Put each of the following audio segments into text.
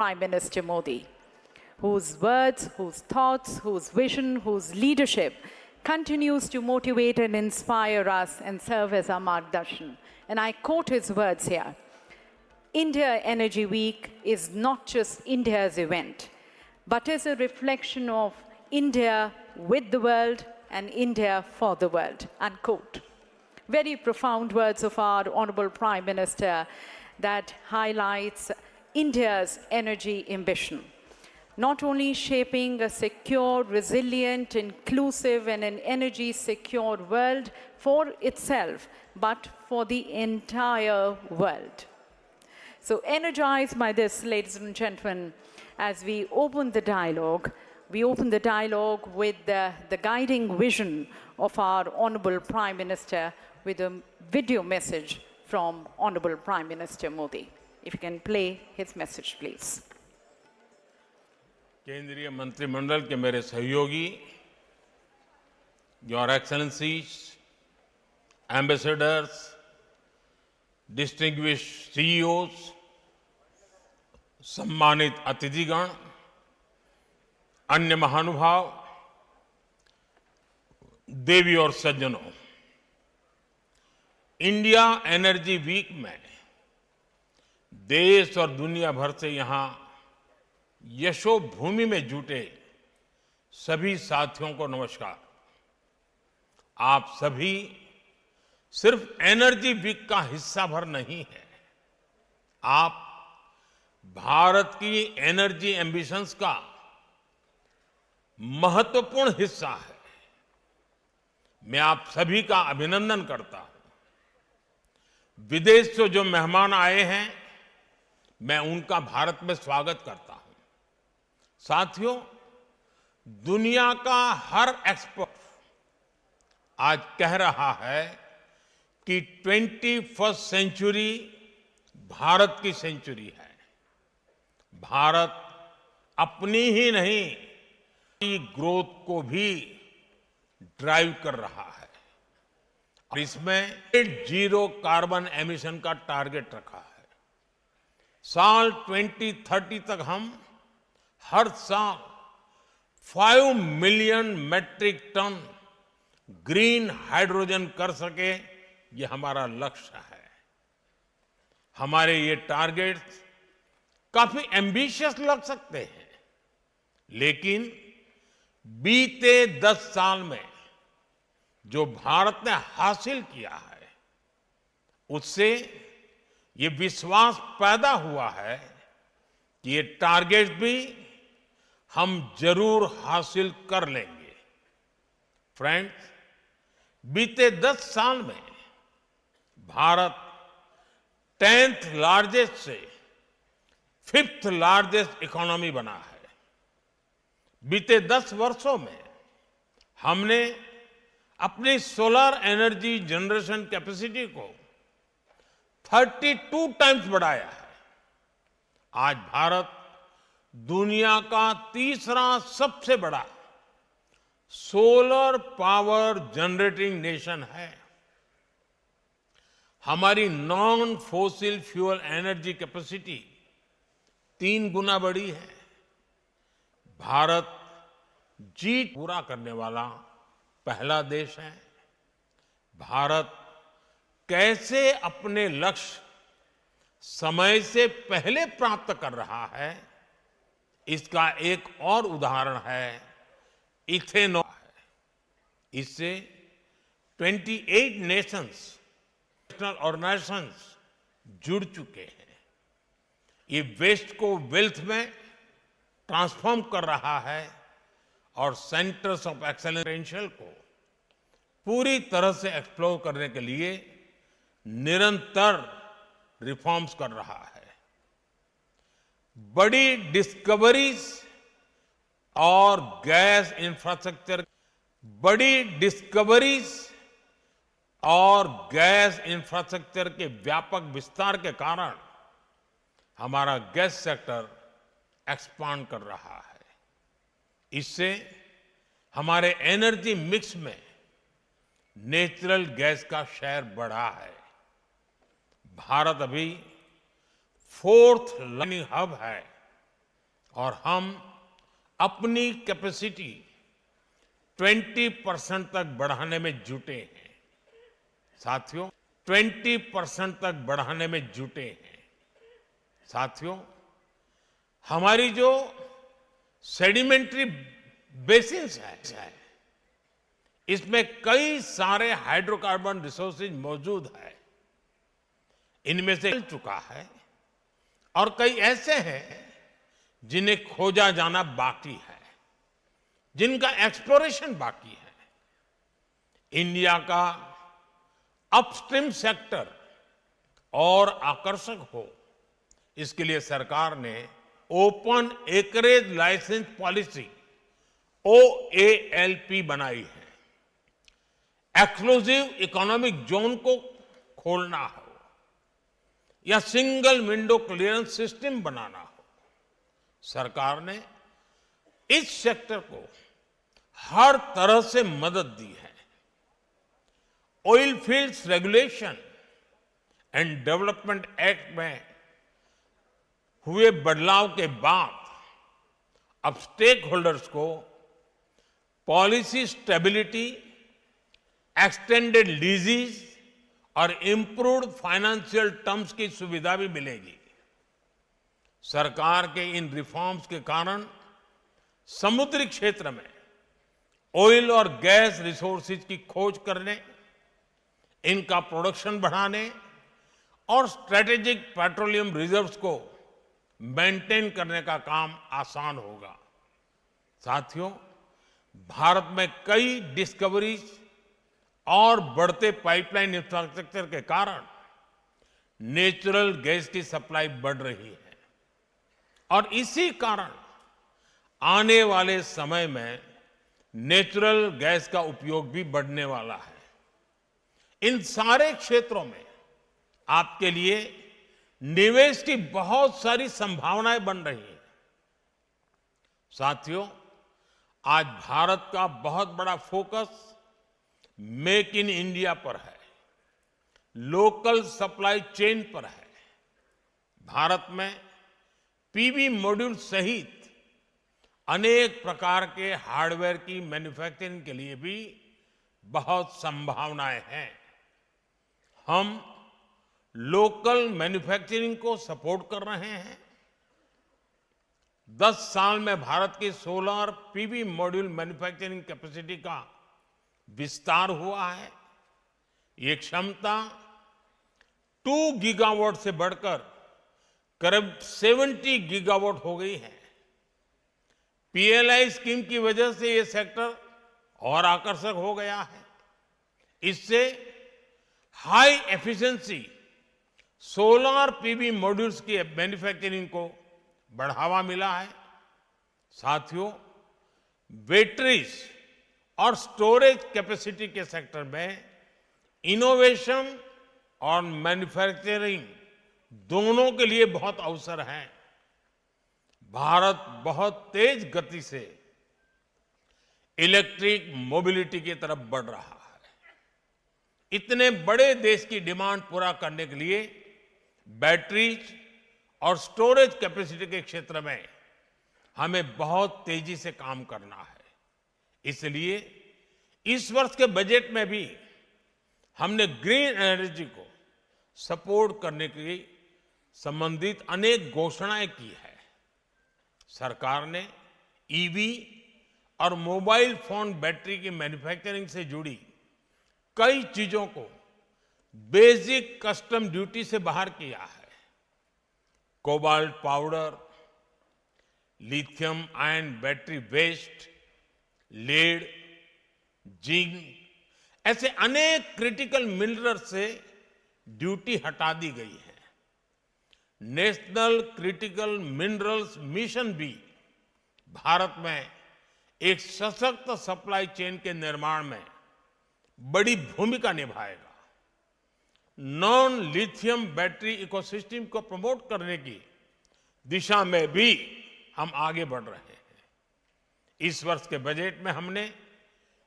Prime Minister Modi, whose words, whose thoughts, whose vision, whose leadership continues to motivate and inspire us and serve as our margdarshan. And I quote his words here: India Energy Week is not just India's event, but is a reflection of India with the world and India for the world, unquote. Very profound words of our Honorable Prime Minister that highlights India's energy ambition, not only shaping a secure, resilient, inclusive, and an energy-secure world for itself, but for the entire world. So energized by this, ladies and gentlemen, as we open the dialogue with the guiding vision of our Honorable Prime Minister with a video message from Honorable Prime Minister Modi. If you can play his message, please. केंद्रीय मंत्रिमंडल के मेरे सहयोगी, your excellencies, ambassadors, distinguished CEOs, सम्मानित अतिथिगण, अन्य महानुभाव, देवी और सज्जनों, इंडिया एनर्जी वीक में देश और दुनिया भर से यहां यशोभूमि में जुटे सभी साथियों को नमस्कार। आप सभी सिर्फ एनर्जी वीक का हिस्सा भर नहीं है, आप भारत की एनर्जी एम्बिशंस का महत्वपूर्ण हिस्सा है। मैं आप सभी का अभिनंदन करता हूं। विदेश से जो मेहमान आए हैं, मैं उनका भारत में स्वागत करता हूं। साथियों, दुनिया का हर एक्सपर्ट आज कह रहा है कि 21st सेंचुरी भारत की सेंचुरी है। भारत अपनी ही नहीं, ग्रोथ को भी ड्राइव कर रहा है और इसमें जीरो कार्बन एमिशन का टारगेट रखा है। साल 2030 तक हम हर साल 5 million metric ton green hydrogen कर सके, ये हमारा लक्ष्य है। हमारे ये टारगेट्स काफी एम्बिशियस लग सकते हैं, लेकिन बीते 10 साल में जो भारत ने हासिल किया है, उससे ये विश्वास पैदा हुआ है कि ये टारगेट भी हम जरूर हासिल कर लेंगे। फ्रेंड्स, बीते 10 साल में भारत 10th लार्जेस्ट से 5th लार्जेस्ट इकोनॉमी बना है। बीते 10 वर्षों में हमने अपनी सोलर एनर्जी जनरेशन कैपेसिटी को 32 टाइम्स बढ़ाया है। आज भारत दुनिया का तीसरा सबसे बड़ा सोलर पावर जनरेटिंग नेशन है। हमारी non fossil fuel energy capacity 3 गुना बढ़ी है। भारत जी पूरा करने वाला पहला देश है। भारत कैसे अपने लक्ष्य समय से पहले प्राप्त कर रहा है, इसका एक और उदाहरण है इथेनॉल। इससे 28 नेशंस, ऑर्गेनाइजेशंस जुड़ चुके हैं। ये वेस्ट को वेल्थ में ट्रांसफॉर्म कर रहा है और सेंटर्स ऑफ एक्सेलेंस को पूरी तरह से एक्सप्लोर करने के लिए निरंतर रिफॉर्म्स कर रहा है। बड़ी डिस्कवरीज और गैस इंफ्रास्ट्रक्चर के व्यापक विस्तार के कारण हमारा गैस सेक्टर एक्सपांड कर रहा है। इससे हमारे एनर्जी मिक्स में नेचुरल गैस का शेयर बढ़ा है। भारत अभी 4th लर्निंग हब है और हम अपनी कैपेसिटी 20% तक बढ़ाने में जुटे हैं। साथियों, 20% तक बढ़ाने में जुटे हैं। साथियों, हमारी जो सेडिमेंट्री बेसिन्स है, इसमें कई सारे हाइड्रोकार्बन रिसोर्सेज मौजूद है। इनमें से मिल चुका है और कई ऐसे हैं जिन्हें खोजा जाना बाकी है, जिनका एक्सप्लोरेशन बाकी है। इंडिया का अपस्ट्रीम सेक्टर और आकर्षक हो, इसके लिए सरकार ने open acreage licence policy OALP बनाई है। एक्सक्लूसिव इकोनॉमिक जोन को खोलना हो या सिंगल विंडो क्लियरेंस सिस्टम बनाना हो, सरकार ने इस सेक्टर को हर तरह से मदद दी है। Oil fields regulation and development act में हुए बदलाव के बाद अब स्टेक होल्डर्स को पॉलिसी स्टेबिलिटी, एक्सटेंडेड लीजेस और इंप्रूव्ड फाइनेंशियल टर्म्स की सुविधा भी मिलेगी। सरकार के इन रिफॉर्म्स के कारण समुद्री क्षेत्र में ऑयल और गैस रिसोर्सेज की खोज करने, इनका प्रोडक्शन बढ़ाने और स्ट्रेटेजिक पेट्रोलियम रिजर्व्स को मेंटेन करने का काम आसान होगा। साथियों, भारत में कई डिस्कवरीज और बढ़ते पाइपलाइन इंफ्रास्ट्रक्चर के कारण नेचुरल गैस की सप्लाई बढ़ रही है और इसी कारण आने वाले समय में नेचुरल गैस का उपयोग भी बढ़ने वाला है। इन सारे क्षेत्रों में आपके लिए निवेश की बहुत सारी संभावनाएं बन रही हैं। साथियों, आज भारत का बहुत बड़ा फोकस मेक इन इंडिया पर है, लोकल सप्लाई चेन पर है। भारत में पीवी मॉड्यूल सहित अनेक प्रकार के हार्डवेयर की मैन्युफैक्चरिंग के लिए भी बहुत संभावनाएं हैं। हम लोकल मैन्युफैक्चरिंग को सपोर्ट कर रहे हैं। 10 साल में भारत की solar PV module manufacturing capacity का विस्तार हुआ है। ये क्षमता 2 गीगावाट से बढ़कर करीब 70 गीगावाट हो गई है। पीएलआई स्कीम की वजह से ये सेक्टर और आकर्षक हो गया है। इससे high efficiency solar PV modules की मैन्युफैक्चरिंग को बढ़ावा मिला है। साथियों, बैटरीज और स्टोरेज कैपेसिटी के सेक्टर में इनोवेशन और मैन्युफैक्चरिंग दोनों के लिए बहुत अवसर हैं। भारत बहुत तेज गति से इलेक्ट्रिक मोबिलिटी की तरफ बढ़ रहा है। इतने बड़े देश की डिमांड पूरा करने के लिए बैटरीज और स्टोरेज कैपेसिटी के क्षेत्र में हमें बहुत तेजी से काम करना है। इसलिए इस वर्ष के बजट में भी हमने ग्रीन एनर्जी को सपोर्ट करने की संबंधित अनेक घोषणाएं की है। सरकार ने ईवी और मोबाइल फोन बैटरी की मैन्युफैक्चरिंग से जुड़ी कई चीजों को बेसिक कस्टम ड्यूटी से बाहर किया है। Cobalt powder, lithium ion battery waste, lead, zinc ऐसे अनेक क्रिटिकल मिनरल से ड्यूटी हटा दी गई है। नेशनल क्रिटिकल मिनरल्स मिशन भी भारत में एक सशक्त सप्लाई चेन के निर्माण में बड़ी भूमिका निभाएगा। नॉन लिथियम बैटरी इकोसिस्टम को प्रमोट करने की दिशा में भी हम आगे बढ़ रहे हैं। इस वर्ष के बजट में हमने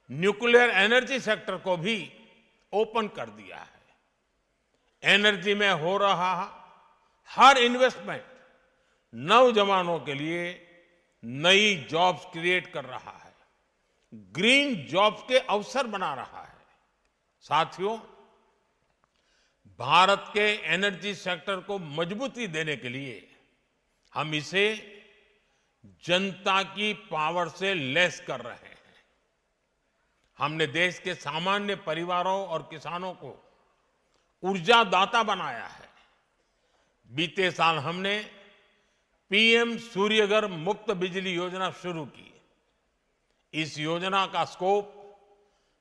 न्यूक्लियर एनर्जी सेक्टर को भी ओपन कर दिया है। एनर्जी में हो रहा हर इन्वेस्टमेंट नौजवानों के लिए नई जॉब्स क्रिएट कर रहा है, ग्रीन जॉब्स के अवसर बना रहा है। साथियों, भारत के एनर्जी सेक्टर को मजबूती देने के लिए हम इसे जनता की पावर से लैस कर रहे हैं। हमने देश के सामान्य परिवारों और किसानों को ऊर्जा दाता बनाया है। बीते साल हमने पीएम सूर्यघर मुफ्त बिजली योजना शुरू की। इस योजना का स्कोप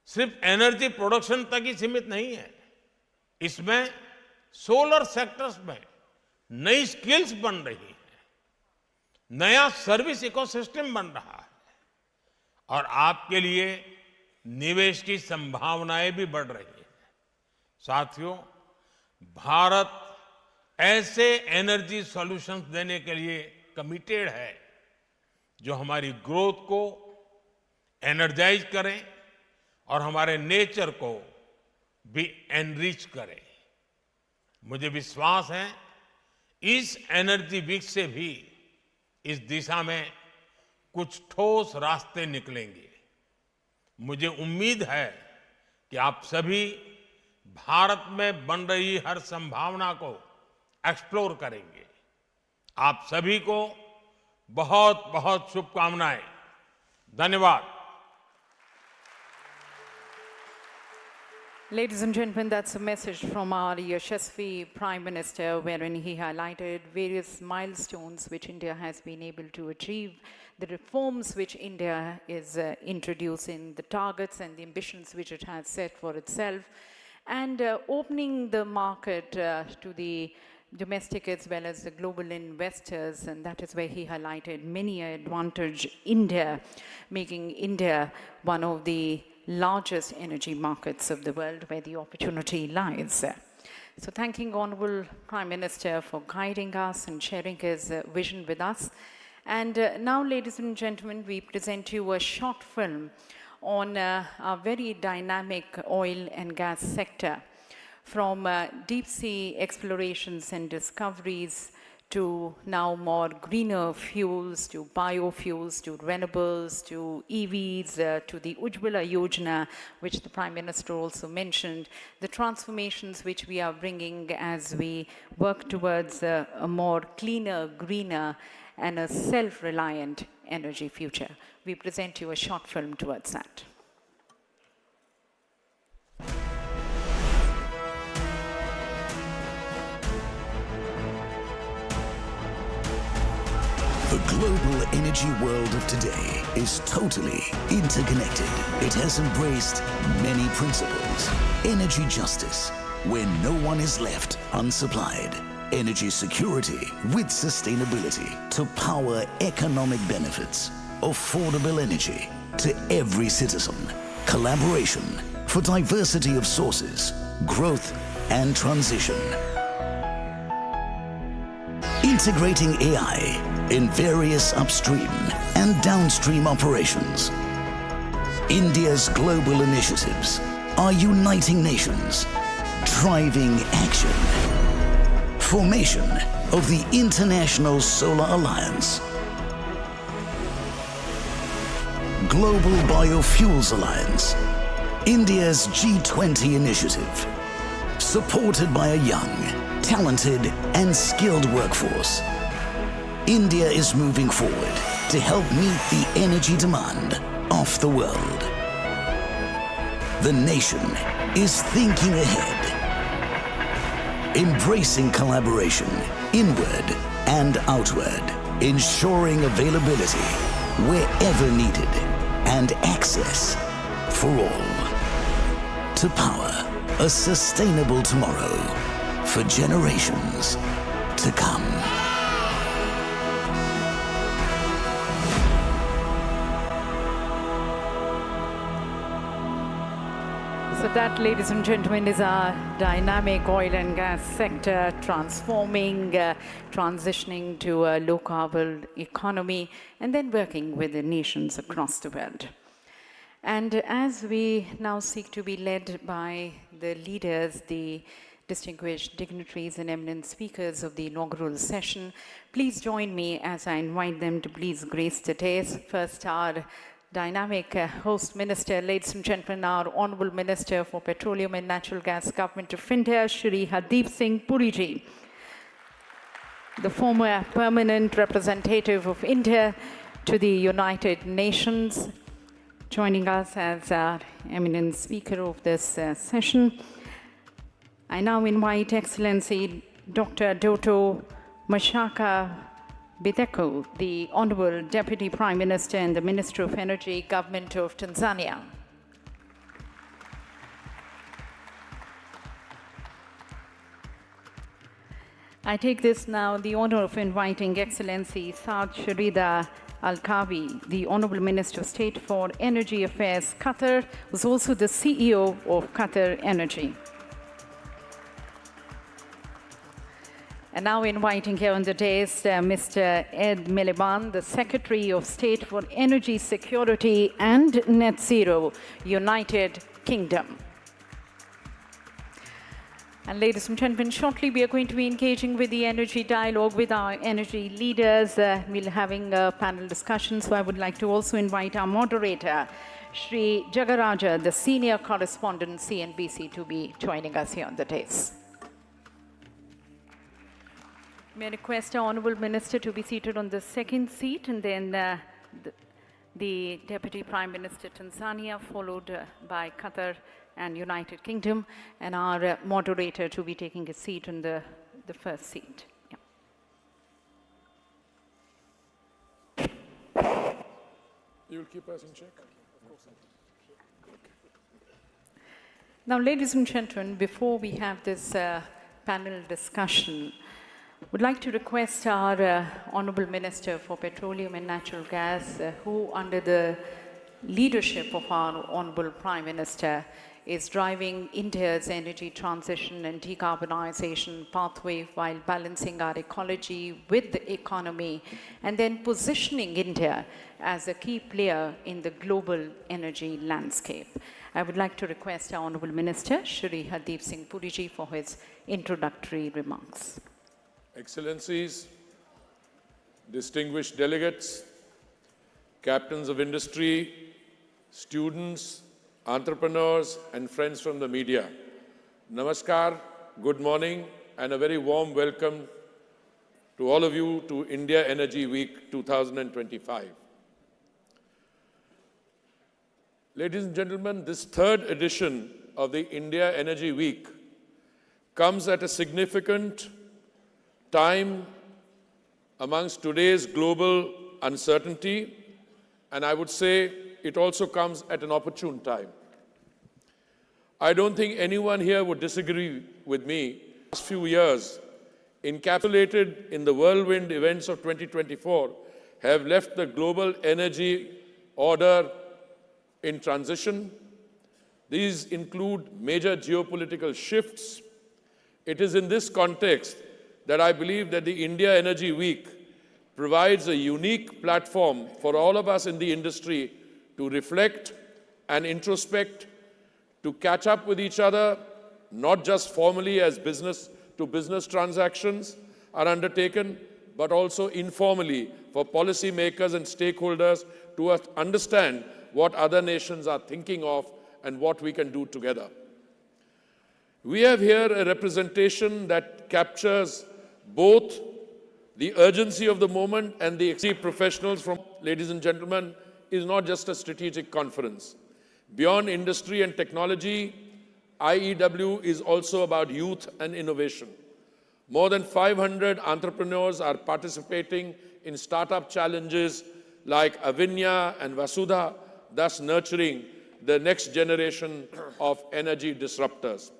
सिर्फ एनर्जी प्रोडक्शन तक ही सीमित नहीं है। इसमें सोलर सेक्टर्स में नई स्किल्स बन रही है, नया सर्विस इकोसिस्टम बन रहा है और आपके लिए निवेश की संभावनाएं भी बढ़ रही हैं। साथियों, भारत ऐसे एनर्जी सॉल्यूशंस देने के लिए कमिटेड है जो हमारी ग्रोथ को एनर्जाइज करें और हमारे नेचर को भी एनरिच करें। मुझे विश्वास है इस एनर्जी वीक से भी इस दिशा में कुछ ठोस रास्ते निकलेंगे। मुझे उम्मीद है कि आप सभी भारत में बन रही हर संभावना को एक्सप्लोर करेंगे। आप सभी को बहुत बहुत शुभकामनाएं। धन्यवाद। Ladies and gentlemen, that's a message from our Yashasvi Prime Minister, wherein he highlighted various milestones which India has been able to achieve, the reforms which India is introducing, the targets and the ambitions which it has set for itself, and opening the market to the domestic as well as the global investors, and that is where he highlighted many advantage India, making India one of the largest energy markets of the world where the opportunity lies. So thanking Honorable Prime Minister for guiding us and sharing his vision with us. And now, ladies and gentlemen, we present you a short film on our very dynamic oil and gas sector, from deep sea explorations and discoveries to now more greener fuels, to biofuels, to renewables, to EVs, to the Ujjwala Yojana, which the Prime Minister also mentioned, the transformations which we are bringing as we work towards a more cleaner, greener, and a self-reliant energy future. We present you a short film towards that. The global energy world of today is totally interconnected. It has embraced many principles. Energy justice, where no one is left unsupplied. Energy security with sustainability to power economic benefits. Affordable energy to every citizen. Collaboration for diversity of sources, growth and transition. Integrating AI in various upstream and downstream operations. India's global initiatives are uniting nations, driving action. Formation of the International Solar Alliance. Global Biofuels Alliance. India's G20 initiative. Supported by a young, talented and skilled workforce. India is moving forward to help meet the energy demand of the world. The nation is thinking ahead, embracing collaboration inward and outward, ensuring availability wherever needed and access for all to power a sustainable tomorrow for generations to come. So that, ladies and gentlemen, is our dynamic oil and gas sector transforming, transitioning to a low-carbon economy, and then working with the nations across the world. And as we now seek to be led by the leaders, the distinguished dignitaries and eminent speakers of the inaugural session, please join me as I invite them to please grace the dais. First, our dynamic host minister, ladies and gentlemen, our Honourable Minister for Petroleum and Natural Gas, Government of India, Shri Hardeep Singh Puri ji, the former permanent representative of India to the United Nations, joining us as our eminent speaker of this session. I now invite Excellency Dr. Doto Mashaka Biteko, the Honorable Deputy Prime Minister and the Minister of Energy, Government of Tanzania. I take this now the honor of inviting Excellency Saad Sharida Al-Kawi, the Honorable Minister of State for Energy Affairs, Qatar, who's also the CEO of Qatar Energy. And now inviting here on the dais Mr. Ed Miliband, the Secretary of State for Energy Security and Net Zero, United Kingdom. And ladies and gentlemen, shortly we are going to be engaging with the energy dialogue with our energy leaders. We'll be having a panel discussion, so I would like to also invite our moderator, Shri Jagaraja, the Senior Correspondent, CNBC, to be joining us here on the dais. May I request our Honourable Minister to be seated on the second seat, and then the Deputy Prime Minister Tanzania, followed by Qatar and United Kingdom, and our moderator to be taking a seat on the first seat. Yeah. You will keep us in check? Of course. Now, ladies and gentlemen, before we have this panel discussion, would like to request our Honourable Minister for Petroleum and Natural Gas, who under the leadership of our Honourable Prime Minister is driving India's energy transition and decarbonization pathway while balancing our ecology with the economy and then positioning India as a key player in the global energy landscape. I would like to request our Honourable Minister, Shri Hardeep Singh Puri ji, for his introductory remarks. Excellencies, distinguished delegates, captains of industry, students, entrepreneurs, and friends from the media. Namaskar, good morning, and a very warm welcome to all of you to India Energy Week 2025. Ladies and gentlemen, this third edition of the India Energy Week comes at a significant time amongst today's global uncertainty, and I would say it also comes at an opportune time. I don't think anyone here would disagree with me. The last few years, encapsulated in the whirlwind events of 2024, have left the global energy order in transition. These include major geopolitical shifts. It is in this context that I believe that the India Energy Week provides a unique platform for all of us in the industry to reflect and introspect, to catch up with each other, not just formally as business-to-business transactions are undertaken, but also informally for policymakers and stakeholders to understand what other nations are thinking of and what we can do together. We have here a representation that captures both the urgency of the moment and the professionals from, ladies and gentlemen, is not just a strategic conference. Beyond industry and technology, IEW is also about youth and innovation. More than 500 entrepreneurs are participating in startup challenges like Avinya and Vasudha, thus nurturing the next generation of energy disruptors.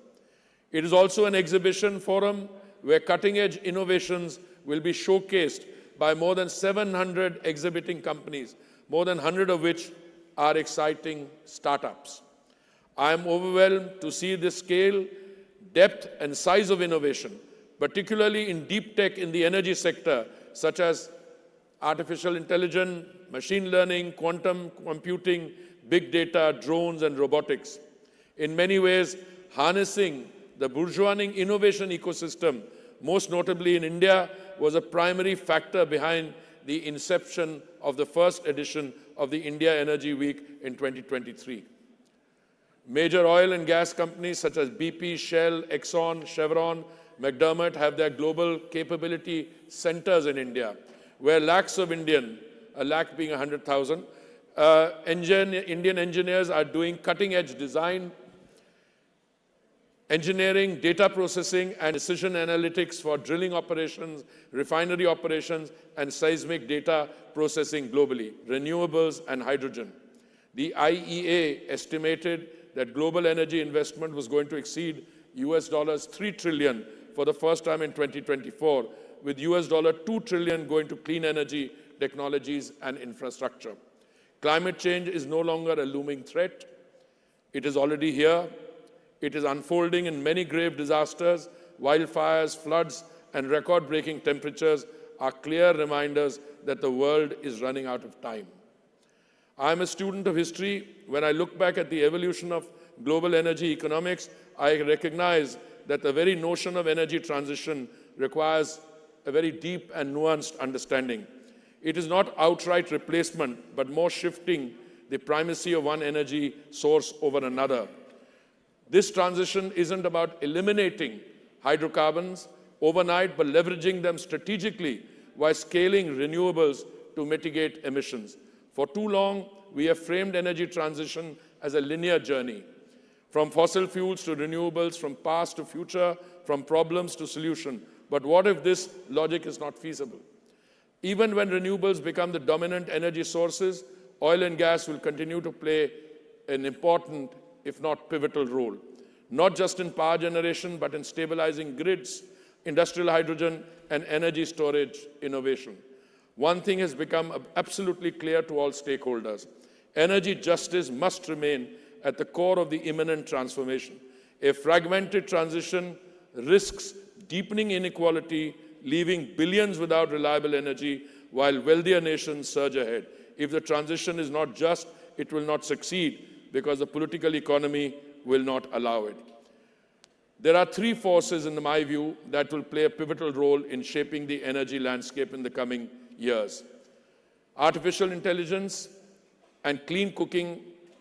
It is also an exhibition forum where cutting-edge innovations will be showcased by more than 700 exhibiting companies, more than 100 of which are exciting startups. I am overwhelmed to see the scale, depth, and size of innovation, particularly in deep tech in the energy sector, such as artificial intelligence, machine learning, quantum computing, big data, drones, and robotics. In many ways, harnessing the bourgeoising innovation ecosystem, most notably in India, was a primary factor behind the inception of the first edition of the India Energy Week in 2023. Major oil and gas companies such as BP, Shell, Exxon, Chevron, McDermott have their global capability centers in India, where lakhs of Indian, a lakh being 100,000, Indian engineers are doing cutting-edge design, engineering, data processing, and decision analytics for drilling operations, refinery operations, and seismic data processing globally, renewables, and hydrogen. The IEA estimated that global energy investment was going to exceed $3 trillion for the first time in 2024, with $2 trillion going to clean energy, technologies, and infrastructure. Climate change is no longer a looming threat. It is already here. It is unfolding in many grave disasters. Wildfires, floods, and record-breaking temperatures are clear reminders that the world is running out of time. I am a student of history. When I look back at the evolution of global energy economics, I recognize that the very notion of energy transition requires a very deep and nuanced understanding. It is not outright replacement, but more shifting the primacy of one energy source over another. This transition isn't about eliminating hydrocarbons overnight, but leveraging them strategically while scaling renewables to mitigate emissions. For too long, we have framed energy transition as a linear journey, from fossil fuels to renewables, from past to future, from problems to solution. But what if this logic is not feasible? Even when renewables become the dominant energy sources, oil and gas will continue to play an important, if not pivotal role, not just in power generation, but in stabilizing grids, industrial hydrogen, and energy storage innovation. One thing has become absolutely clear to all stakeholders. Energy justice must remain at the core of the imminent transformation. A fragmented transition risks deepening inequality, leaving billions without reliable energy, while wealthier nations surge ahead. If the transition is not just, it will not succeed, because the political economy will not allow it. There are three forces, in my view, that will play a pivotal role in shaping the energy landscape in the coming years. Artificial intelligence and clean cooking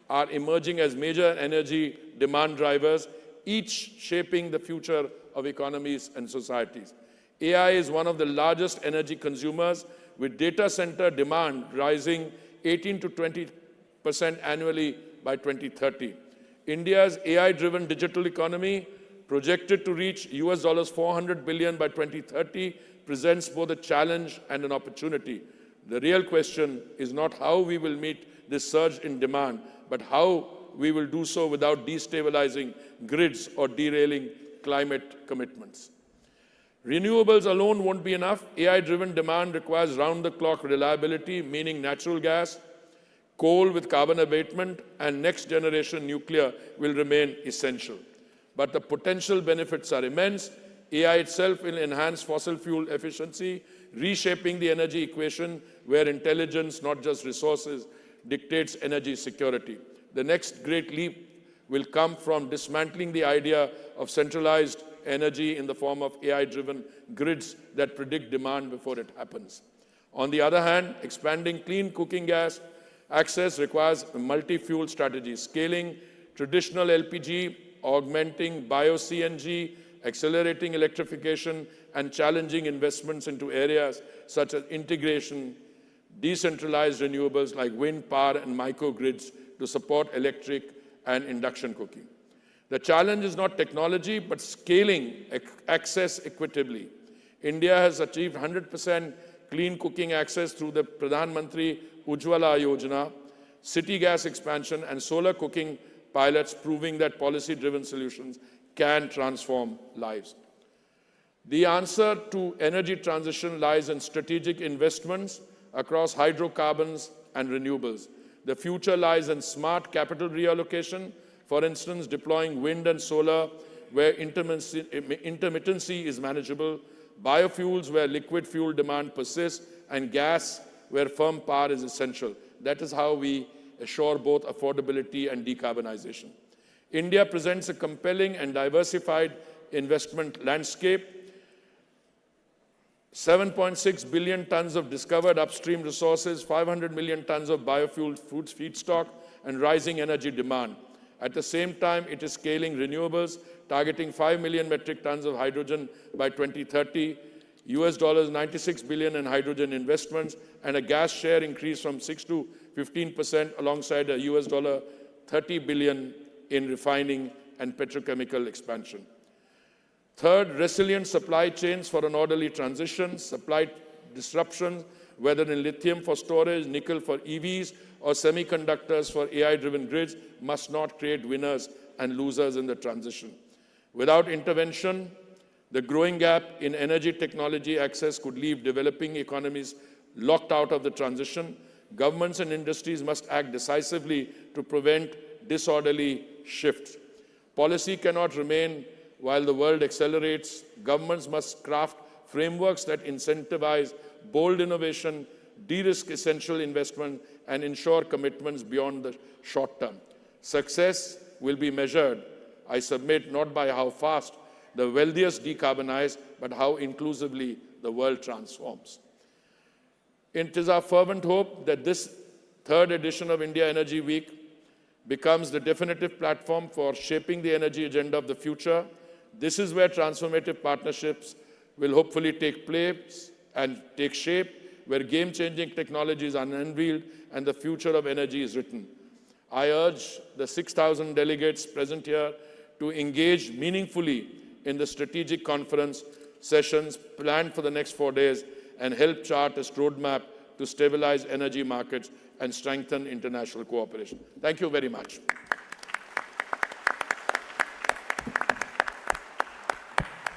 are emerging as major energy demand drivers, each shaping the future of economies and societies. AI is one of the largest energy consumers, with data center demand rising 18 to 20% annually by 2030. India's AI-driven digital economy, projected to reach $400 billion by 2030, presents both a challenge and an opportunity. The real question is not how we will meet this surge in demand, but how we will do so without destabilizing grids or derailing climate commitments. Renewables alone won't be enough. AI-driven demand requires round-the-clock reliability, meaning natural gas, coal with carbon abatement, and next-generation nuclear will remain essential. But the potential benefits are immense. AI itself will enhance fossil fuel efficiency, reshaping the energy equation where intelligence, not just resources, dictates energy security. The next great leap will come from dismantling the idea of centralized energy in the form of AI-driven grids that predict demand before it happens. On the other hand, expanding clean cooking gas access requires a multi-fuel strategy, scaling traditional LPG, augmenting bio-CNG, accelerating electrification, and challenging investments into areas such as integration, decentralized renewables like wind power and microgrids to support electric and induction cooking. The challenge is not technology, but scaling access equitably. India has achieved 100% clean cooking access through the Pradhan Mantri Ujjwala Yojana, city gas expansion, and solar cooking pilots, proving that policy-driven solutions can transform lives. The answer to energy transition lies in strategic investments across hydrocarbons and renewables. The future lies in smart capital reallocation, for instance, deploying wind and solar where intermittency is manageable, biofuels where liquid fuel demand persists, and gas where firm power is essential. That is how we assure both affordability and decarbonization. India presents a compelling and diversified investment landscape. 7.6 billion tons of discovered upstream resources, 500 million tons of biofuel foods feedstock, and rising energy demand. At the same time, it is scaling renewables, targeting 5 million metric tons of hydrogen by 2030, US $96 billion in hydrogen investments, and a gas share increase from 6 to 15% alongside a US $30 billion in refining and petrochemical expansion. Third, resilient supply chains for an orderly transition. Supply disruptions, whether in lithium for storage, nickel for EVs, or semiconductors for AI-driven grids, must not create winners and losers in the transition. Without intervention, the growing gap in energy technology access could leave developing economies locked out of the transition. Governments and industries must act decisively to prevent disorderly shifts. Policy cannot remain while the world accelerates. Governments must craft frameworks that incentivize bold innovation, de-risk essential investment, and ensure commitments beyond the short term. Success will be measured, I submit, not by how fast the wealthiest decarbonize, but how inclusively the world transforms. It is our fervent hope that this third edition of India Energy Week becomes the definitive platform for shaping the energy agenda of the future. This is where transformative partnerships will hopefully take place and take shape, where game-changing technologies are unveiled and the future of energy is written. I urge the 6,000 delegates present here to engage meaningfully in the strategic conference sessions planned for the next 4 days and help chart a roadmap to stabilize energy markets and strengthen international cooperation. Thank you very much.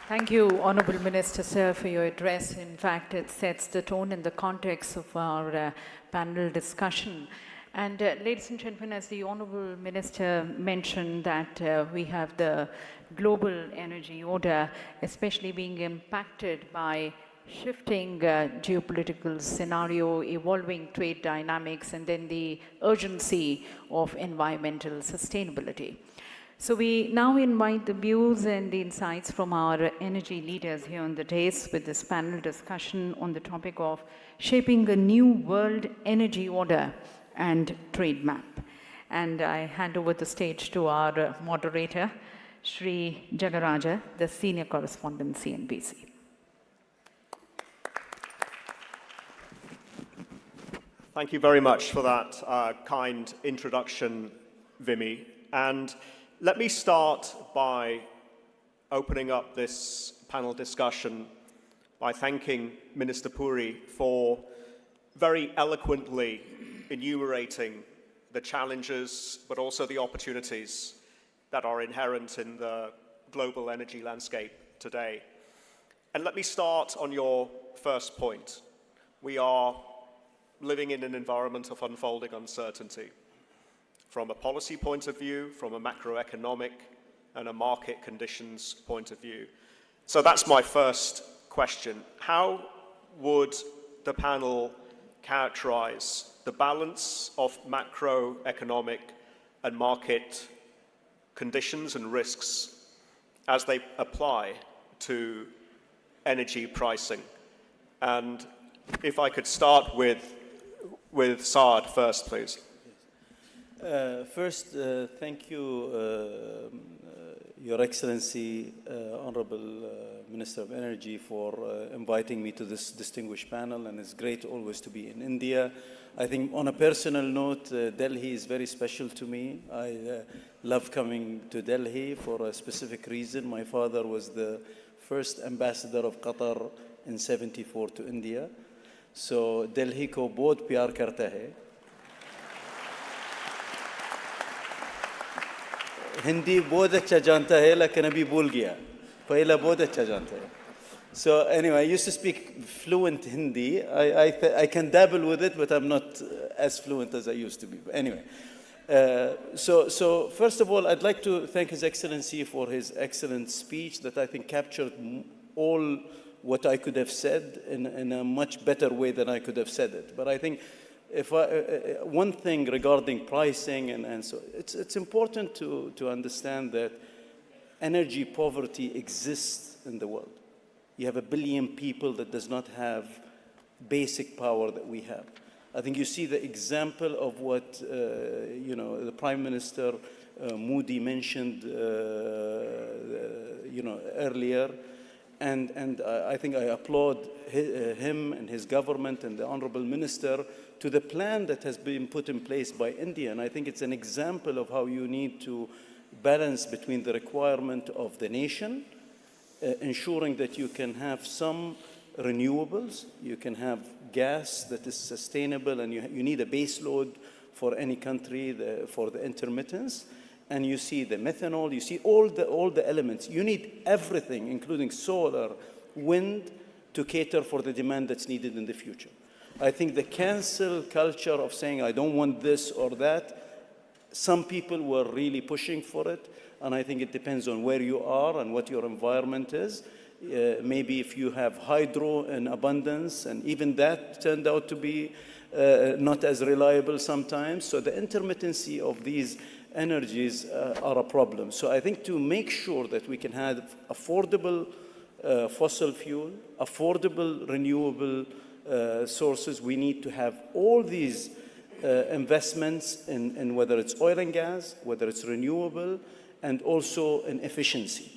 Thank you, Honourable Minister, sir, for your address. In fact, it sets the tone and the context of our panel discussion. And ladies and gentlemen, as the Honourable Minister mentioned that we have the global energy order, especially being impacted by shifting geopolitical scenario, evolving trade dynamics, and then the urgency of environmental sustainability. So we now invite the views and the insights from our energy leaders here on the dais with this panel discussion on the topic of shaping a new world energy order and trade map. And I hand over the stage to our moderator, Shri Jagaraja, the senior correspondent, CNBC. Thank you very much for that kind introduction, Vimy. And let me start by opening up this panel discussion by thanking Minister Puri for very eloquently enumerating the challenges, but also the opportunities that are inherent in the global energy landscape today. And let me start on your first point. We are living in an environment of unfolding uncertainty. From a policy point of view, from a macroeconomic and a market conditions point of view. So that's my first question. How would the panel characterize the balance of macroeconomic and market conditions and risks as they apply to energy pricing? And if I could start with Saad first, please. First, thank you, Your Excellency, Honorable Minister of Energy, for inviting me to this distinguished panel, and it's great always to be in India. I think on a personal note, Delhi is very special to me. I love coming to Delhi for a specific reason. My father was the first ambassador of Qatar in '74 to India. So Delhi ko bahut pyar karta hai. Hindi बहुत अच्छा जानता है लेकिन अभी भूल गया पहला बहुत अच्छा जानता है. So anyway, I used to speak fluent Hindi. I can dabble with it, but I'm not as fluent as I used to be. But anyway, so first of all, I'd like to thank His Excellency for his excellent speech that I think captured all what I could have said in a much better way than I could have said it. But I think One thing regarding pricing and so, it's important to understand that energy poverty exists in the world. You have 1 billion people that does not have basic power that we have. I think you see the example of what the Prime Minister Modi mentioned earlier, and I think I applaud him and his government and the Honorable Minister to the plan that has been put in place by India. And I think it's an example of how you need to balance between the requirement of the nation, ensuring that you can have some renewables, you can have gas that is sustainable, and you need a base load for any country for the intermittence. And you see the methanol, you see all the elements. You need everything, including solar, wind, to cater for the demand that's needed in the future. I think the cancel culture of saying, I don't want this or that, some people were really pushing for it, and I think it depends on where you are and what your environment is. Maybe if you have hydro in abundance, and even that turned out to be not as reliable sometimes. So the intermittency of these energies are a problem. So I think to make sure that we can have affordable fossil fuel, affordable renewable sources, we need to have all these investments in whether it's oil and gas, whether it's renewable, and also in efficiency.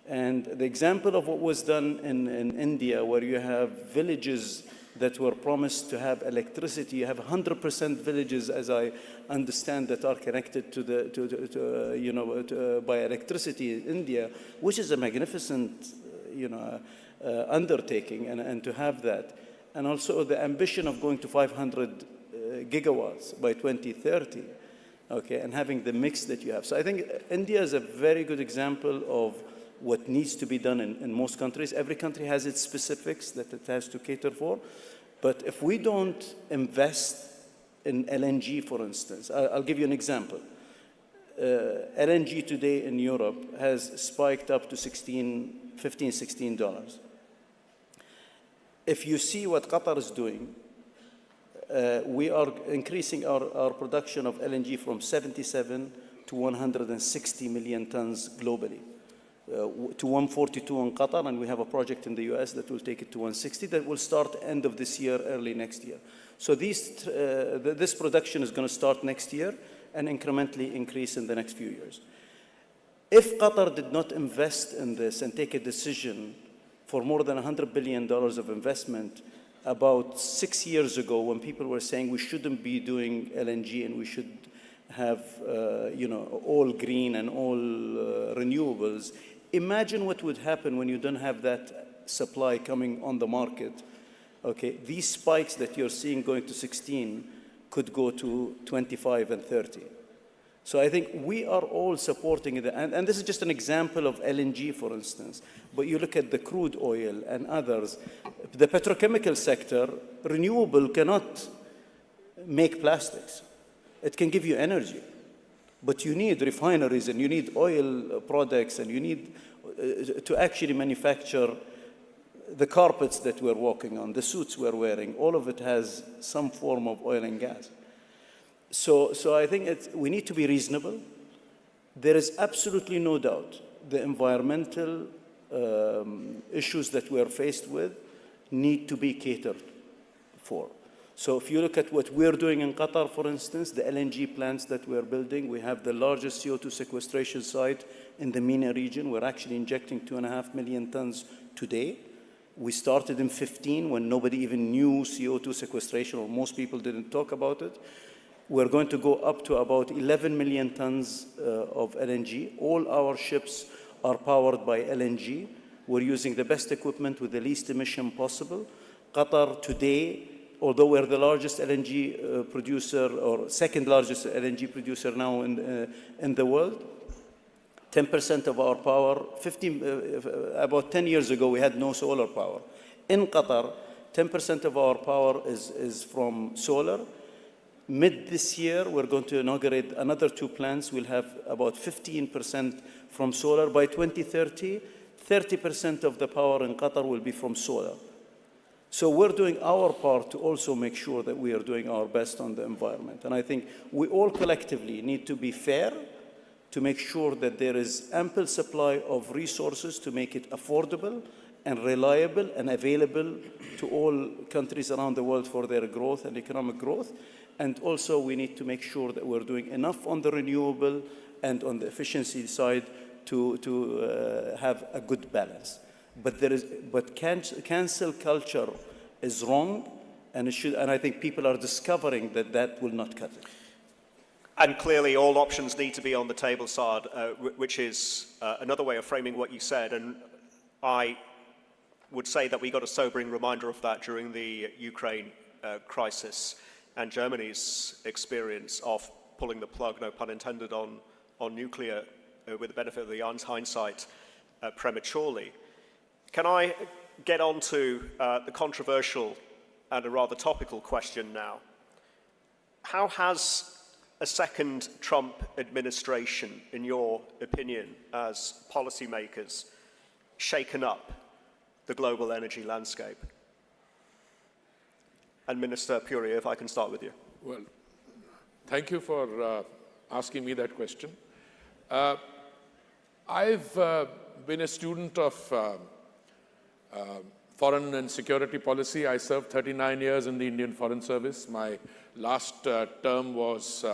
And the example of what was done in India, where you have villages that were promised to have electricity, you have 100% villages, as I understand, that are connected by electricity in India, which is a magnificent, undertaking, and to have that. And also the ambition of going to 500 gigawatts by 2030, okay, and having the mix that you have. So I think India is a very good example of what needs to be done in most countries. Every country has its specifics that it has to cater for. But if we don't invest in LNG, for instance, I'll give you an example. LNG today in Europe has spiked up to $15, $16. If you see what Qatar is doing, we are increasing our production of LNG from 77 to 160 million tons globally. To 142 in Qatar, and we have a project in the US that will take it to 160 that will start end of this year, early next year. So this production is going to start next year and incrementally increase in the next few years. If Qatar did not invest in this and take a decision for more than $100 billion of investment about 6 years ago, when people were saying we shouldn't be doing LNG and we should have all green and all renewables, imagine what would happen when you don't have that supply coming on the market. Okay, these spikes that you're seeing going to 16 could go to 25 and 30. So I think we are all supporting it. And this is just an example of LNG, for instance. But you look at the crude oil and others. The petrochemical sector, renewable cannot make plastics. It can give you energy. But you need refineries, and you need oil products, and you need to actually manufacture the carpets that we're walking on, the suits we're wearing. All of it has some form of oil and gas. So I think we need to be reasonable. There is absolutely no doubt the environmental issues that we're faced with need to be catered for. So if you look at what we're doing in Qatar, for instance, the LNG plants that we're building, we have the largest CO2 sequestration site in the MENA region. We're actually injecting 2.5 million tons today. We started in 2015 when nobody even knew CO2 sequestration, or most people didn't talk about it. We're going to go up to about 11 million tons of LNG. All our ships are powered by LNG. We're using the best equipment with the least emission possible. Qatar today, although we're the largest LNG producer, or second largest LNG producer now in the world, 10% of our power, about 10 years ago, we had no solar power. In Qatar, 10% of our power is from solar. Mid this year, we're going to inaugurate another 2 plants. We'll have about 15% from solar. By 2030, 30% of the power in Qatar will be from solar. So we're doing our part to also make sure that we are doing our best on the environment. And I think we all collectively need to be fair to make sure that there is ample supply of resources to make it affordable and reliable and available to all countries around the world for their growth and economic growth. And also we need to make sure that we're doing enough on the renewable and on the efficiency side to have a good balance. But cancel culture is wrong, and I think people are discovering that will not cut it. And clearly all options need to be on the table, Saad, which is another way of framing what you said. And I would say that we got a sobering reminder of that during the Ukraine crisis and Germany's experience of pulling the plug, no pun intended, on nuclear with the benefit of the hindsight prematurely. Can I get on to the controversial and a rather topical question now? How has a second Trump administration, in your opinion, as policymakers, shaken up the global energy landscape? And Minister Puri, if I can start with you. Well, thank you for asking me that question. I've been a student of foreign and security policy. I served 39 years in the Indian Foreign Service. My last term was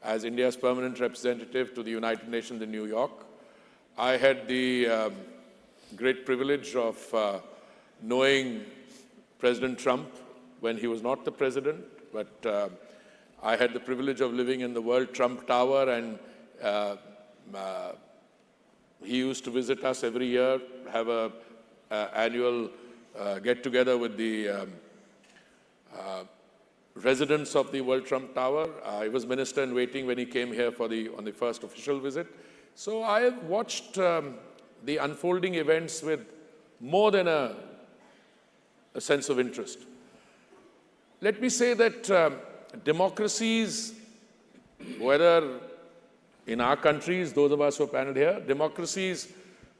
as India's permanent representative to the United Nations in New York. I had the great privilege of knowing President Trump when he was not the president, but I had the privilege of living in the World Trump Tower, and he used to visit us every year, have a annual get-together with the residents of the World Trump Tower. I was minister in waiting when he came here on the first official visit. So I have watched the unfolding events with more than a sense of interest. Let me say that democracies, whether in our countries, those of us who are paneled here, democracies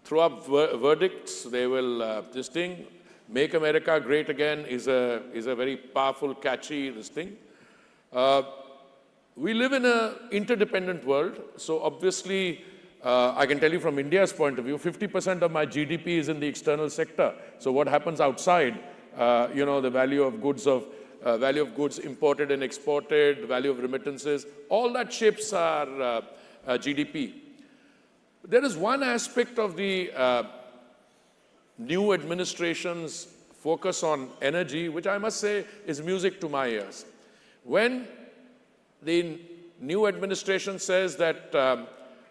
throw up verdicts. They will, this thing, Make America Great Again is a very powerful, catchy, this thing. We live in an interdependent world. So obviously, I can tell you from India's point of view, 50% of my GDP is in the external sector. So what happens outside, the value of goods imported and exported, the value of remittances, all that shapes our GDP. There is one aspect of the new administration's focus on energy, which I must say is music to my ears. When the new administration says that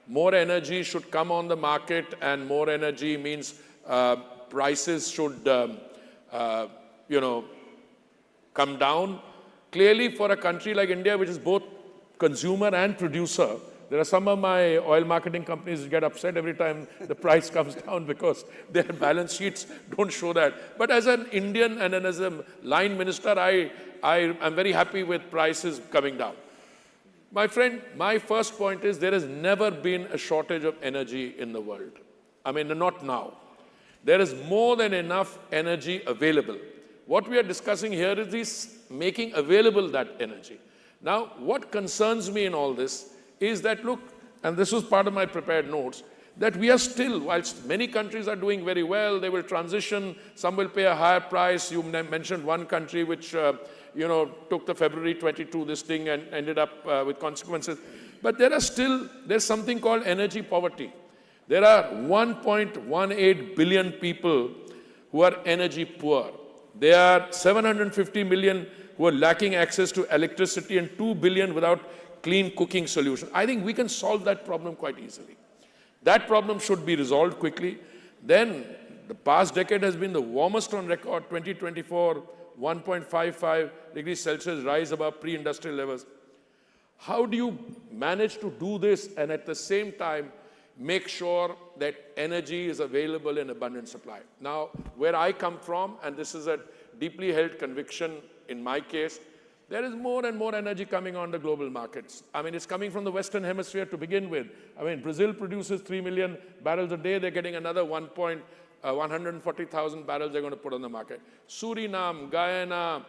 more energy should come on the market, and more energy means prices should, come down. Clearly, for a country like India, which is both consumer and producer, there are some of my oil marketing companies that get upset every time the price comes down because their balance sheets don't show that. But as an Indian and as a line minister, I am very happy with prices coming down. My friend, my first point is there has never been a shortage of energy in the world. I mean, not now. There is more than enough energy available. What we are discussing here is this making available that energy. Now, what concerns me in all this is that, look, and this was part of my prepared notes, that we are still, whilst many countries are doing very well, they will transition, some will pay a higher price. You mentioned one country which, took the February 22 this thing and ended up with consequences. But there's something called energy poverty. There are 1.18 billion people who are energy poor. There are 750 million who are lacking access to electricity and 2 billion without clean cooking solution. I think we can solve that problem quite easily. That problem should be resolved quickly. Then the past decade has been the warmest on record, 2024, 1.55 degrees Celsius rise above pre-industrial levels. How do you manage to do this and at the same time make sure that energy is available in abundant supply? Now, where I come from, and this is a deeply held conviction in my case, there is more and more energy coming on the global markets. I mean, it's coming from the Western Hemisphere to begin with. I mean, Brazil produces 3 million barrels a day. They're getting another 1.5 140,000 barrels they're going to put on the market. Suriname, Guyana,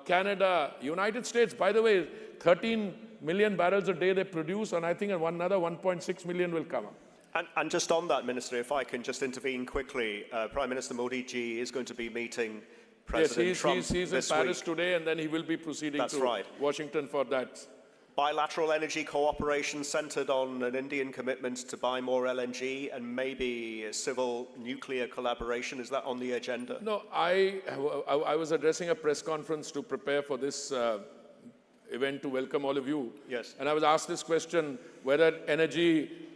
Canada, United States, by the way, 13 million barrels a day they produce, and I think another 1.6 million will come up. And just on that, Minister, if I can just intervene quickly, Prime Minister Modi ji is going to be meeting President Trump he's in this Paris week. today, and then he will be proceeding to Washington for that. Bilateral energy cooperation centered on an Indian commitment to buy more LNG and maybe civil nuclear collaboration. Is that on the agenda? No, I was addressing a press conference to prepare for this event to welcome all of you. Yes. And I was asked this question, whether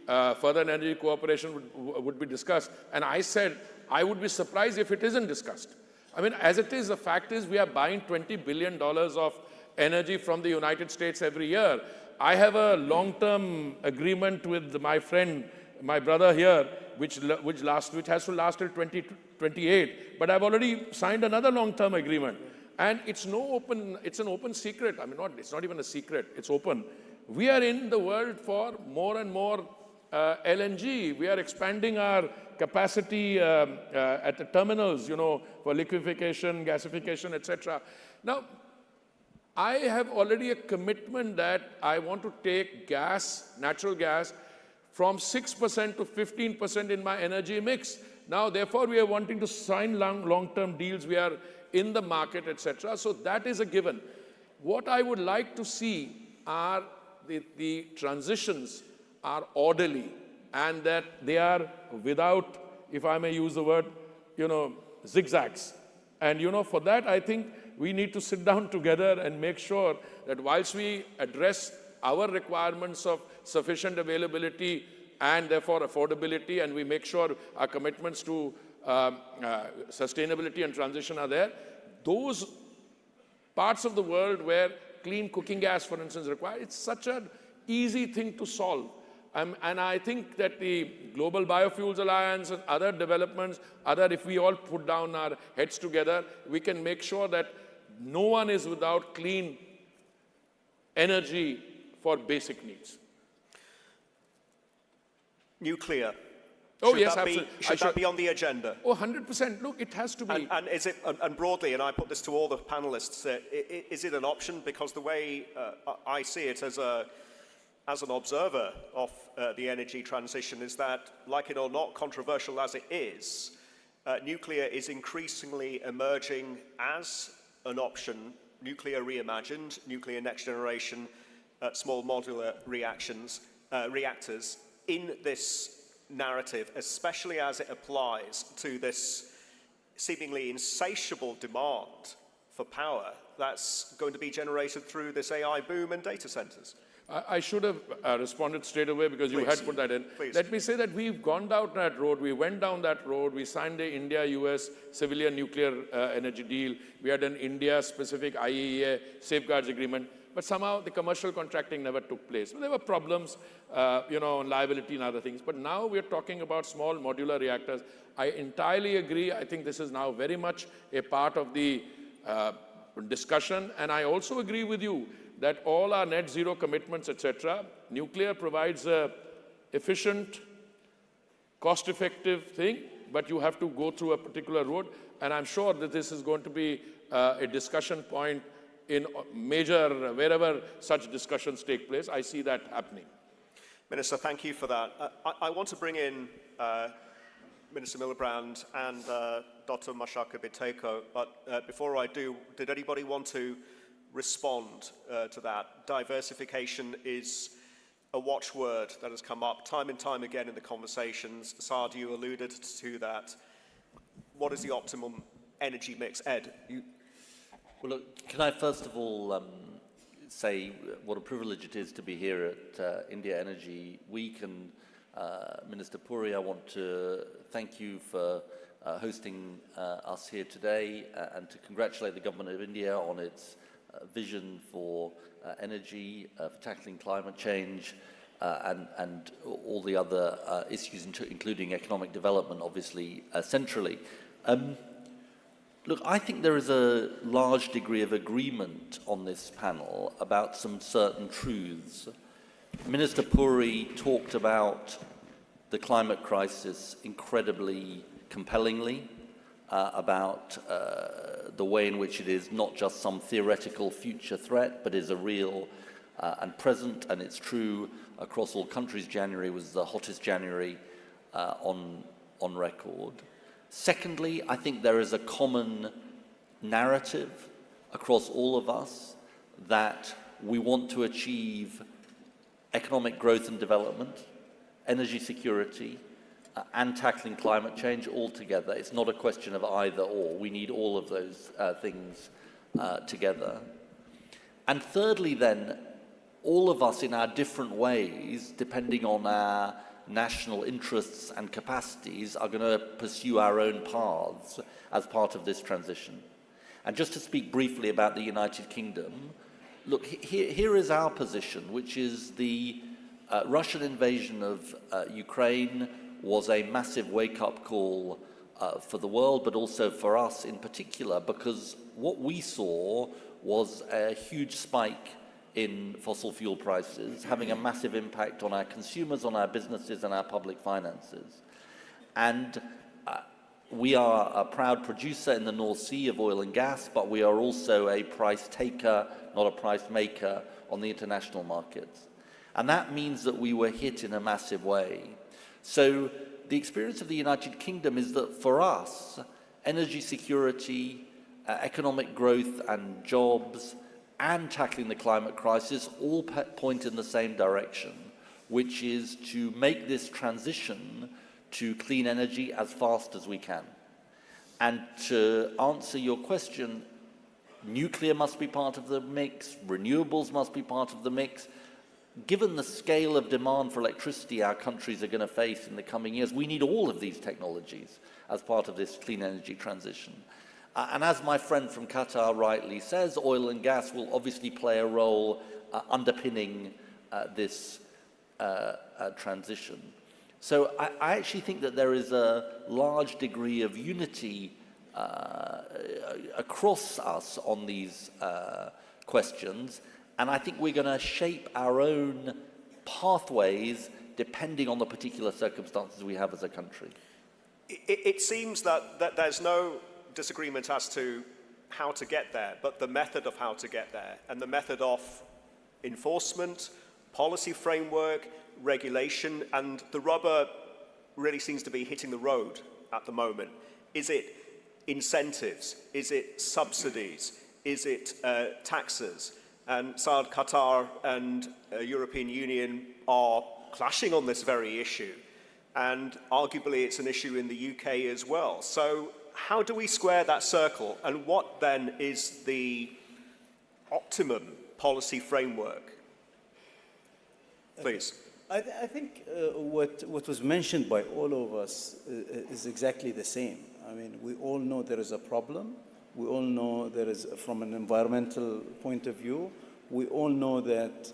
further energy cooperation would be discussed. And I said, I would be surprised if it isn't discussed. I mean, as it is, the fact is we are buying $20 billion of energy from the United States every year. I have a long-term agreement with my friend, my brother here, which has to last till 2028. But I've already signed another long-term agreement. And it's an open secret. I mean, it's not even a secret, it's open. We are in the world for more and more LNG. We are expanding our capacity at the terminals, for liquefaction, gasification, etc. Now, I have already a commitment that I want to take natural gas, from 6% to 15% in my energy mix. Now, therefore, we are wanting to sign long-term deals. We are in the market, etc. So that is a given. What I would like to see are the transitions are orderly, and that they are without, if I may use the word, zigzags. And for that, I think we need to sit down together and make sure that whilst we address our requirements of sufficient availability and therefore affordability, and we make sure our commitments to sustainability and transition are there, those parts of the world where clean cooking gas, for instance, is required, it's such an easy thing to solve. And I think that the Global Biofuels Alliance and other developments, if we all put down our heads together, we can make sure that no one is without clean energy for basic needs. Nuclear. Oh, yes, absolutely. Should that be on the agenda? Oh, 100%. Look, it has to be. And is it, and broadly, and I put this to all the panelists, is it an option? Because the way I see it as an observer of the energy transition is that, like it or not, controversial as it is, nuclear is increasingly emerging as an option, nuclear reimagined, nuclear next generation, small modular reactors in this narrative, especially as it applies to this seemingly insatiable demand for power that's going to be generated through this AI boom and data centers. I should have responded straight away because you had put that in. Please. Let me say that we've gone down that road. We went down that road. We signed the India-US civilian nuclear energy deal. We had an India-specific IAEA safeguards agreement. But somehow the commercial contracting never took place. There were problems, on liability and other things. But now we're talking about small modular reactors. I entirely agree. I think this is now very much a part of the discussion. And I also agree with you that all our net zero commitments, etc., nuclear provides a efficient, cost-effective thing, but you have to go through a particular road. And I'm sure that this is going to be a discussion point in wherever such discussions take place. I see that happening. Minister, thank you for that. I want to bring in Minister Miliband and Dr. Mashaka Biteko, but before I do, did anybody want to respond to that? Diversification is a watchword that has come up time and time again in the conversations. Saad, you alluded to that. What is the optimum energy mix? Ed, you... Well, look, can I first of all say what a privilege it is to be here at India Energy Week, and Minister Puri, I want to thank you for hosting us here today and to congratulate the Government of India on its vision for energy, for tackling climate change and all the other issues, including economic development, obviously, centrally. Look, I think there is a large degree of agreement on this panel about some certain truths. Minister Puri talked about the climate crisis incredibly compellingly about the way in which it is not just some theoretical future threat, but is a real and present, and it's true across all countries. January was the hottest January on record. Secondly, I think there is a common narrative across all of us that we want to achieve economic growth and development, energy security, and tackling climate change all together. It's not a question of either or. We need all of those things together. And thirdly, then, all of us in our different ways, depending on our national interests and capacities, are going to pursue our own paths as part of this transition. And just to speak briefly about the United Kingdom, look, here is our position, which is the Russian invasion of Ukraine was a massive wake-up call for the world, but also for us in particular, because what we saw was a huge spike in fossil fuel prices, having a massive impact on our consumers, on our businesses, and our public finances. And we are a proud producer in the North Sea of oil and gas, but we are also a price taker, not a price maker, on the international markets. And that means that we were hit in a massive way. So the experience of the United Kingdom is that for us, energy security, economic growth and jobs, and tackling the climate crisis all point in the same direction, which is to make this transition to clean energy as fast as we can. And to answer your question, nuclear must be part of the mix, renewables must be part of the mix. Given the scale of demand for electricity our countries are going to face in the coming years, we need all of these technologies as part of this clean energy transition. And as my friend from Qatar rightly says, oil and gas will obviously play a role underpinning this transition. So I actually think that there is a large degree of unity across us on these questions, and I think we're going to shape our own pathways depending on the particular circumstances we have as a country. It seems that there's no disagreement as to how to get there, but the method of how to get there, and the method of enforcement, policy framework, regulation, and the rubber really seems to be hitting the road at the moment. Is it incentives? Is it subsidies? Is it taxes? And Saad, Qatar and European Union are clashing on this very issue, and arguably it's an issue in the UK as well. So how do we square that circle, and what then is the optimum policy framework? Please. I think what was mentioned by all of us is exactly the same. I mean, we all know there is a problem. We all know there is, from an environmental point of view, we all know that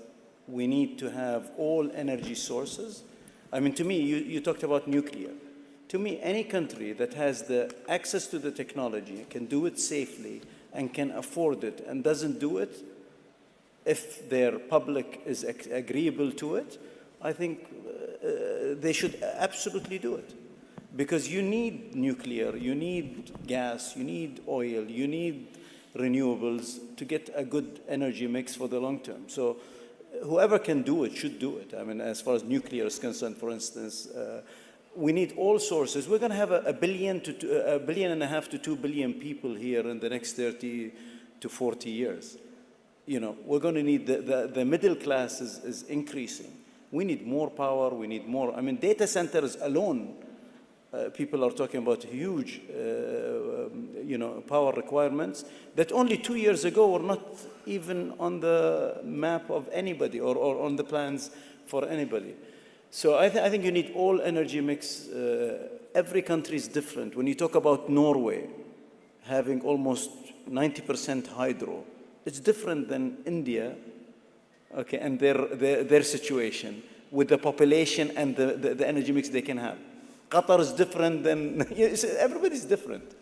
we need to have all energy sources. I mean, to me, you talked about nuclear. To me, any country that has the access to the technology, can do it safely, and can afford it, and doesn't do it, if their public is agreeable to it, I think they should absolutely do it. Because you need nuclear, you need gas, you need oil, you need renewables to get a good energy mix for the long term. So whoever can do it should do it. I mean, as far as nuclear is concerned, for instance, we need all sources. We're going to have a billion and a half to 2 billion people here in the next 30 to 40 years. You know, we're going to need the middle class is increasing. We need more power. We need more. I mean, data centers alone, people are talking about huge, power requirements that only 2 years ago were not even on the map of anybody or on the plans for anybody. So I think you need all energy mix. Every country is different. When you talk about Norway having almost 90% hydro, it's different than India, okay, and their situation with the population and the energy mix they can have. Qatar is different than, everybody's different.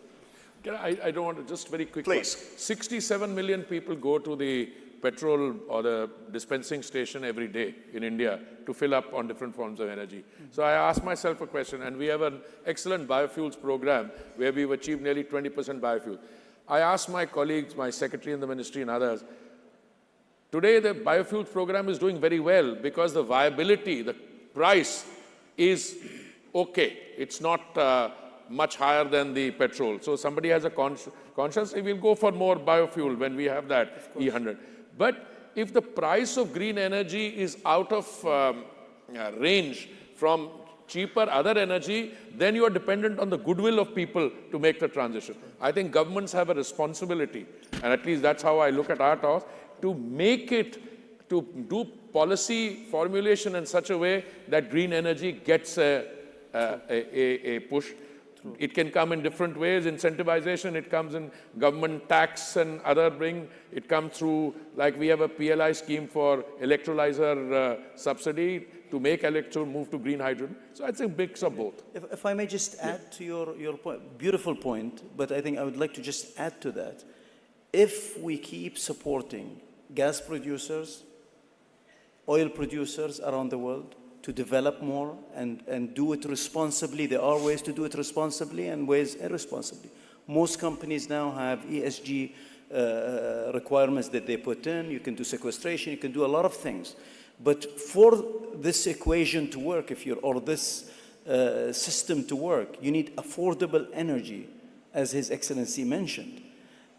I don't want to, just very quickly. Please. 67 million people go to the petrol or the dispensing station every day in India to fill up on different forms of energy. So I asked myself a question, and we have an excellent biofuels program where we've achieved nearly 20% biofuel. I asked my colleagues, my secretary in the ministry and others, today the biofuels program is doing very well because the viability, the price is okay. It's not much higher than the petrol. So somebody has a conscience, he will go for more biofuel when we have that E100. But if the price of green energy is out of range from cheaper other energy, then you are dependent on the goodwill of people to make the transition. I think governments have a responsibility, and at least that's how I look at our task, to make it, to do policy formulation in such a way that green energy gets a push. It can come in different ways. Incentivization, it comes in government tax and other bring. It comes through, like we have a PLI scheme for electrolyzer subsidy to make electro move to green hydrogen. So it's a mix of both. If I may just add to your point, beautiful point, but I think I would like to just add to that. If we keep supporting gas producers, oil producers around the world, to develop more and do it responsibly. There are ways to do it responsibly and ways irresponsibly. Most companies now have ESG requirements that they put in. You can do sequestration, you can do a lot of things. But for this equation to work, or this system to work, you need affordable energy, as His Excellency mentioned.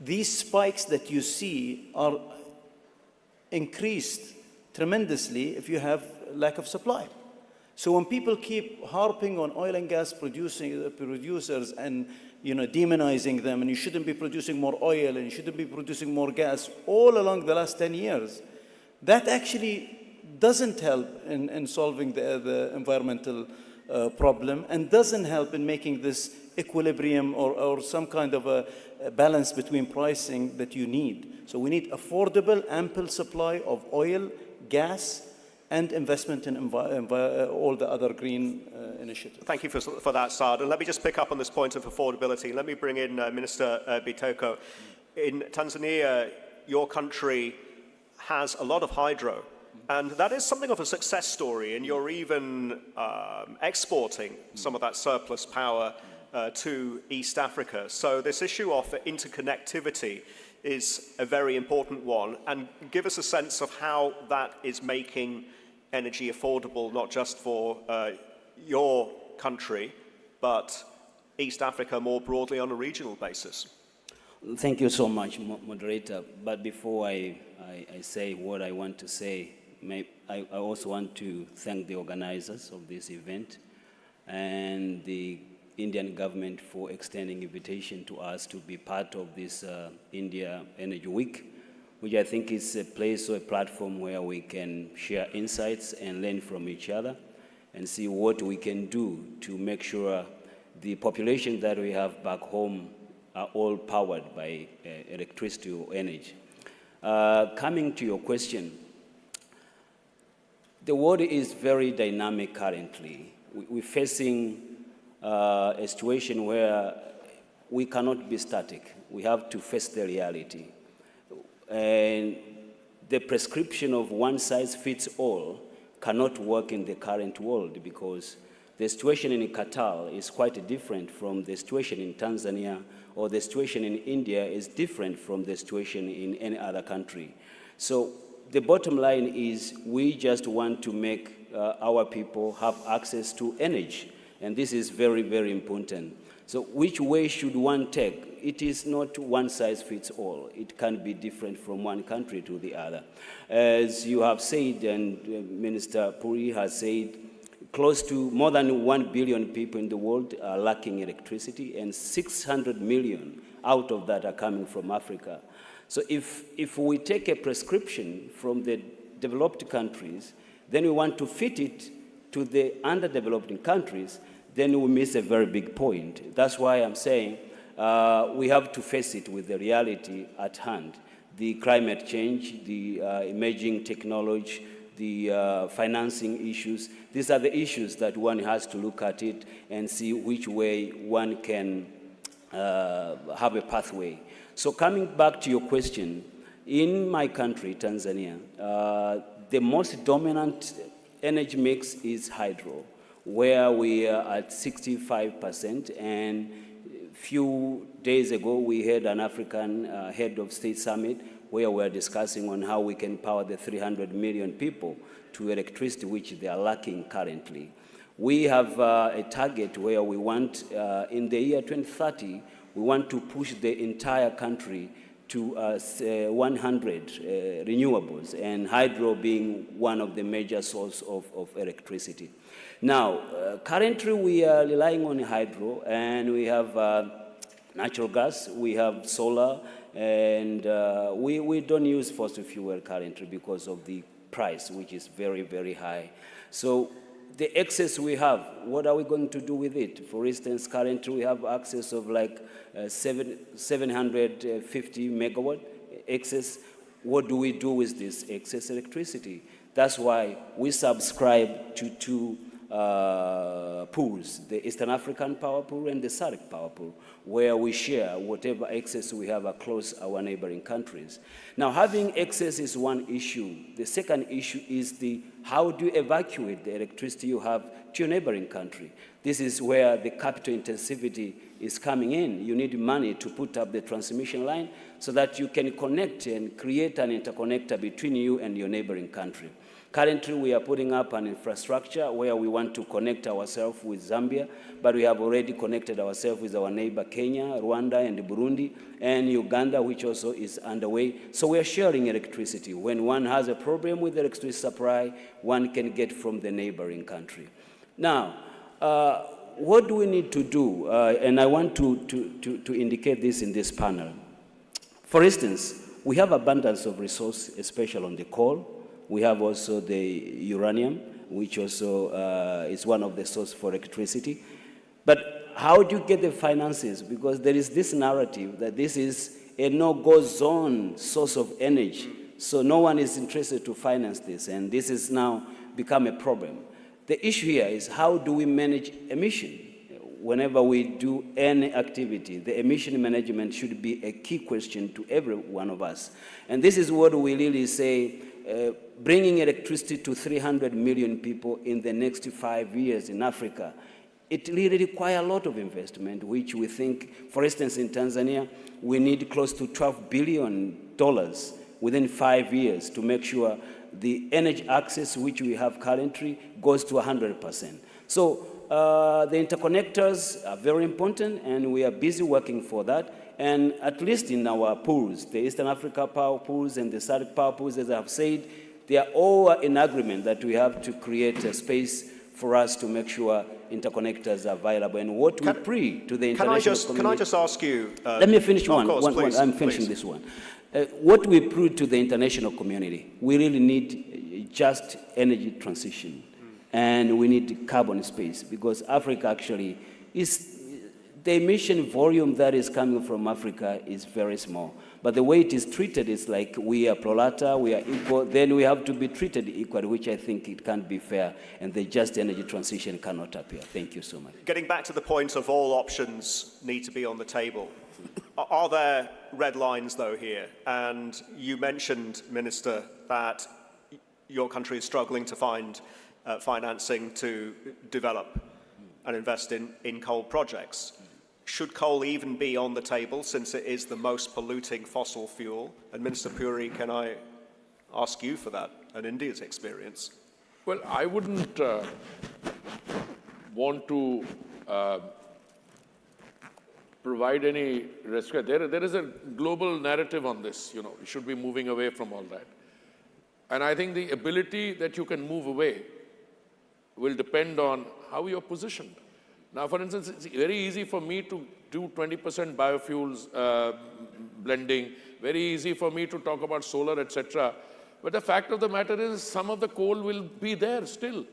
These spikes that you see are increased tremendously if you have lack of supply. So when people keep harping on oil and gas producers and demonizing them, and you shouldn't be producing more oil and you shouldn't be producing more gas all along the last 10 years, that actually doesn't help in solving the environmental problem and doesn't help in making this equilibrium or some kind of a balance between pricing that you need. So we need affordable, ample supply of oil, gas, and investment in all the other green initiatives. Thank you for that, Saad. And let me just pick up on this point of affordability. Let me bring in Minister Bitoko. In Tanzania, your country has a lot of hydro, and that is something of a success story, and you're even exporting some of that surplus power to East Africa. So this issue of interconnectivity is a very important one, and give us a sense of how that is making energy affordable, not just for your country, but East Africa more broadly on a regional basis. Thank you so much, moderator. But before I say what I want to say, I also want to thank the organizers of this event and the Indian government for extending invitation to us to be part of this India Energy Week, which I think is a place or a platform where we can share insights and learn from each other and see what we can do to make sure the population that we have back home are all powered by electricity or energy. Coming to your question, the world is very dynamic currently. We're facing a situation where we cannot be static. We have to face the reality. And the prescription of one size fits all cannot work in the current world, because the situation in Qatar is quite different from the situation in Tanzania, or the situation in India is different from the situation in any other country. So the bottom line is we just want to make our people have access to energy. And this is very, very important. So which way should one take? It is not one size fits all. It can be different from one country to the other. As you have said, and Minister Puri has said, close to more than 1 billion people in the world are lacking electricity, and 600 million out of that are coming from Africa. So if we take a prescription from the developed countries, then we want to fit it to the underdeveloped countries, then we miss a very big point. That's why I'm saying we have to face it with the reality at hand. The climate change, the emerging technology, the financing issues, these are the issues that one has to look at it and see which way one can have a pathway. So coming back to your question, In my country, Tanzania, the most dominant energy mix is hydro, where we are at 65%. And few days ago, we had an African head of state summit where we are discussing on how we can power the 300 million people to electricity, which they are lacking currently. We have a target where we want, in the year 2030, we want to push the entire country to 100 renewables, and hydro being one of the major sources of electricity. Now, currently we are relying on hydro, and we have natural gas, we have solar, and we don't use fossil fuel currently because of the price, which is very, very high. So the excess we have, what are we going to do with it? For instance, currently we have access of like 750 megawatt excess. What do we do with this excess electricity? That's why we subscribe to two pools, the Eastern African Power Pool and the SADC Power Pool, where we share whatever excess we have across our neighboring countries. Now, having excess is one issue. The second issue is how do you evacuate the electricity you have to your neighboring country? This is where the capital intensivity is coming in. You need money to put up the transmission line so that you can connect and create an interconnector between you and your neighboring country. Currently, we are putting up an infrastructure where we want to connect ourselves with Zambia, but we have already connected ourselves with our neighbor Kenya, Rwanda, and Burundi, and Uganda, which also is underway. So we are sharing electricity. When one has a problem with electricity supply, one can get from the neighboring country. Now, what do we need to do? And I want to indicate this in this panel. For instance, we have abundance of resource, especially on the coal. We have also the uranium, which also is one of the sources for electricity. But how do you get the finances? Because there is this narrative that this is a no-go zone source of energy. So no one is interested to finance this, and this has now become a problem. The issue here is how do we manage emission? Whenever we do any activity, the emission management should be a key question to every one of us. And this is what we really say, bringing electricity to 300 million people in the next 5 years in Africa, it really requires a lot of investment, which we think, for instance, in Tanzania, we need close to $12 billion within 5 years to make sure the energy access which we have currently goes to 100%. So the interconnectors are very important, and we are busy working for that. And at least in our pools, the Eastern Africa Power Pools and the SADC Power Pools, as I have said, they are all in agreement that we have to create a space for us to make sure interconnectors are available. And what we pray to the international community... Can I just ask you... let me finish one. I'm finishing this one. What we pray to the international community, we really need just energy transition. And we need carbon space, because Africa actually is... The emission volume that is coming from Africa is very small. But the way it is treated is like we are pro rata, we are equal, then we have to be treated equally, which I think it can't be fair, and the just energy transition cannot appear. Thank you so much. Getting back to the point of all options need to be on the table, are there red lines, though, here? And you mentioned, Minister, that your country is struggling to find financing to develop and invest in coal projects. Should coal even be on the table, since it is the most polluting fossil fuel? And Minister Puri, can I ask you for that and India's experience? Well, I wouldn't want to provide any rescue. There is a global narrative on this. You know, we should be moving away from all that. And I think the ability that you can move away will depend on how you're positioned. Now, for instance, it's very easy for me to do 20% biofuels blending, very easy for me to talk about solar, etc. But the fact of the matter is some of the coal will be there still.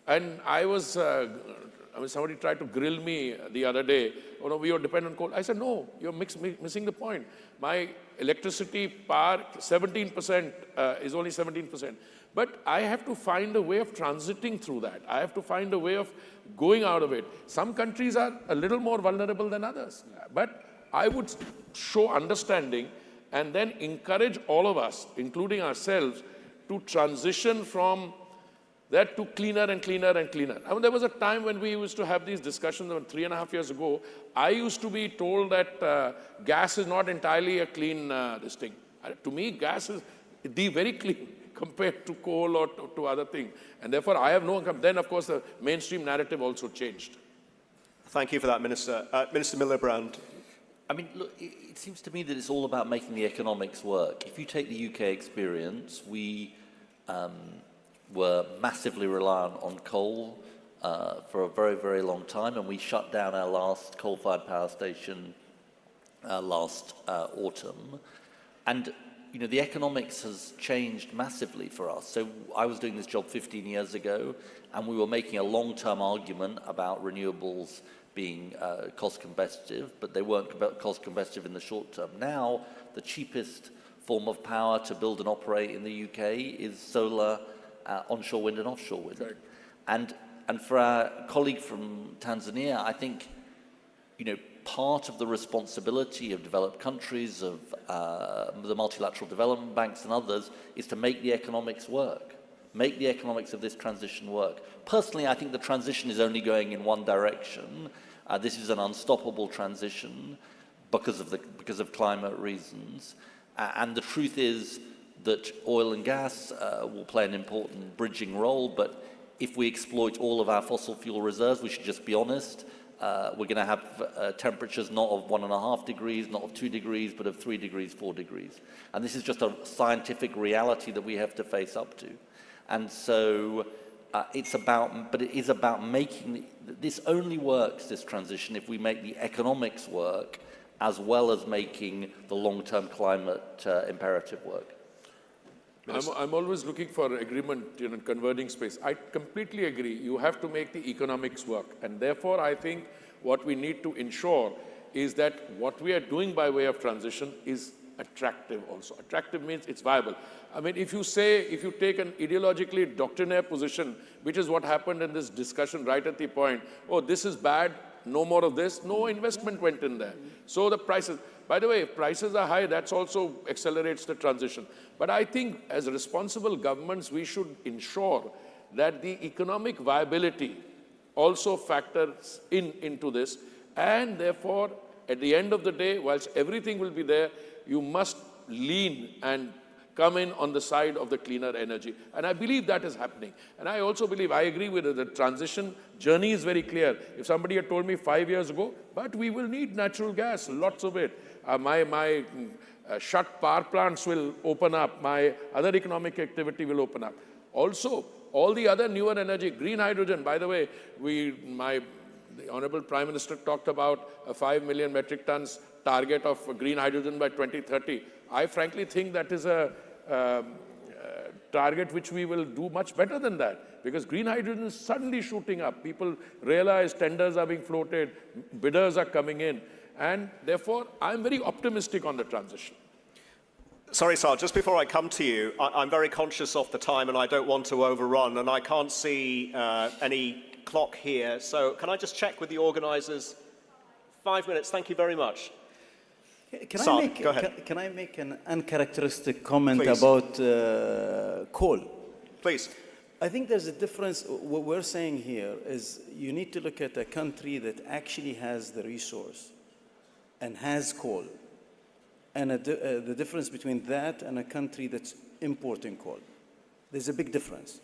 And I was, somebody tried to grill me the other day, oh no, we are dependent on coal. I said, no, you're missing the point. My electricity power, 17% is only 17%. But I have to find a way of transiting through that. I have to find a way of going out of it. Some countries are a little more vulnerable than others. But I would show understanding and then encourage all of us, including ourselves, to transition from that to cleaner and cleaner and cleaner. I mean, there was a time when we used to have these discussions, 3.5 years ago. I used to be told that gas is not entirely a clean this thing. To me, gas is very clean compared to coal or to other things. And therefore, I have no income. Then, of course, the mainstream narrative also changed. Thank you for that, Minister. Minister Miliband. I mean, look, it seems to me that it's all about making the economics work. If you take the UK experience, we were massively reliant on coal for a very, very long time, and we shut down our last coal-fired power station last autumn. And, you know, the economics has changed massively for us. So I was doing this job 15 years ago, and we were making a long-term argument about renewables being cost competitive, but they weren't cost competitive in the short term. Now, the cheapest form of power to build and operate in the UK is solar, onshore wind and offshore wind. Right. And for our colleague from Tanzania, I think, you know, part of the responsibility of developed countries, of the multilateral development banks and others, is to make the economics work. Make the economics of this transition work. Personally, I think the transition is only going in one direction. This is an unstoppable transition because of climate reasons. And the truth is that oil and gas will play an important bridging role, but if we exploit all of our fossil fuel reserves, we should just be honest, we're going to have temperatures not of 1.5 degrees, not of 2 degrees, but of 3 degrees, 4 degrees. And this is just a scientific reality that we have to face up to. And so it is about making, this only works, this transition, if we make the economics work as well as making the long-term climate imperative work. I'm always looking for agreement in converging space. I completely agree. You have to make the economics work. And therefore, I think what we need to ensure is that what we are doing by way of transition is attractive also. Attractive means it's viable. I mean, if you take an ideologically doctrinaire position, which is what happened in this discussion right at the point, oh, this is bad, no more of this, no investment went in there. So the prices, by the way, if prices are high, that also accelerates the transition. But I think as responsible governments, we should ensure that the economic viability also factors into this. And therefore, at the end of the day, whilst everything will be there, you must lean and come in on the side of the cleaner energy. And I believe that is happening. And I also believe, I agree with it, the transition journey is very clear. If somebody had told me 5 years ago, but we will need natural gas, lots of it. My shut power plants will open up. My other economic activity will open up. Also, all the other newer energy, green hydrogen, by the way, the Honorable Prime Minister talked about a 5 million metric tons target of green hydrogen by 2030. I frankly think that is a target which we will do much better than that, because green hydrogen is suddenly shooting up. People realize tenders are being floated, bidders are coming in, and therefore I'm very optimistic on the transition. Sorry, Sir, just before I come to you, I'm very conscious of the time and I don't want to overrun, and I can't see any clock here. So can I just check with the organisers? 5 minutes, thank you very much. Can I make an uncharacteristic comment Please. about coal? Please. I think there's a difference. What we're saying here is you need to look at a country that actually has the resource and has coal. And the difference between that and a country that's importing coal. There's a big difference.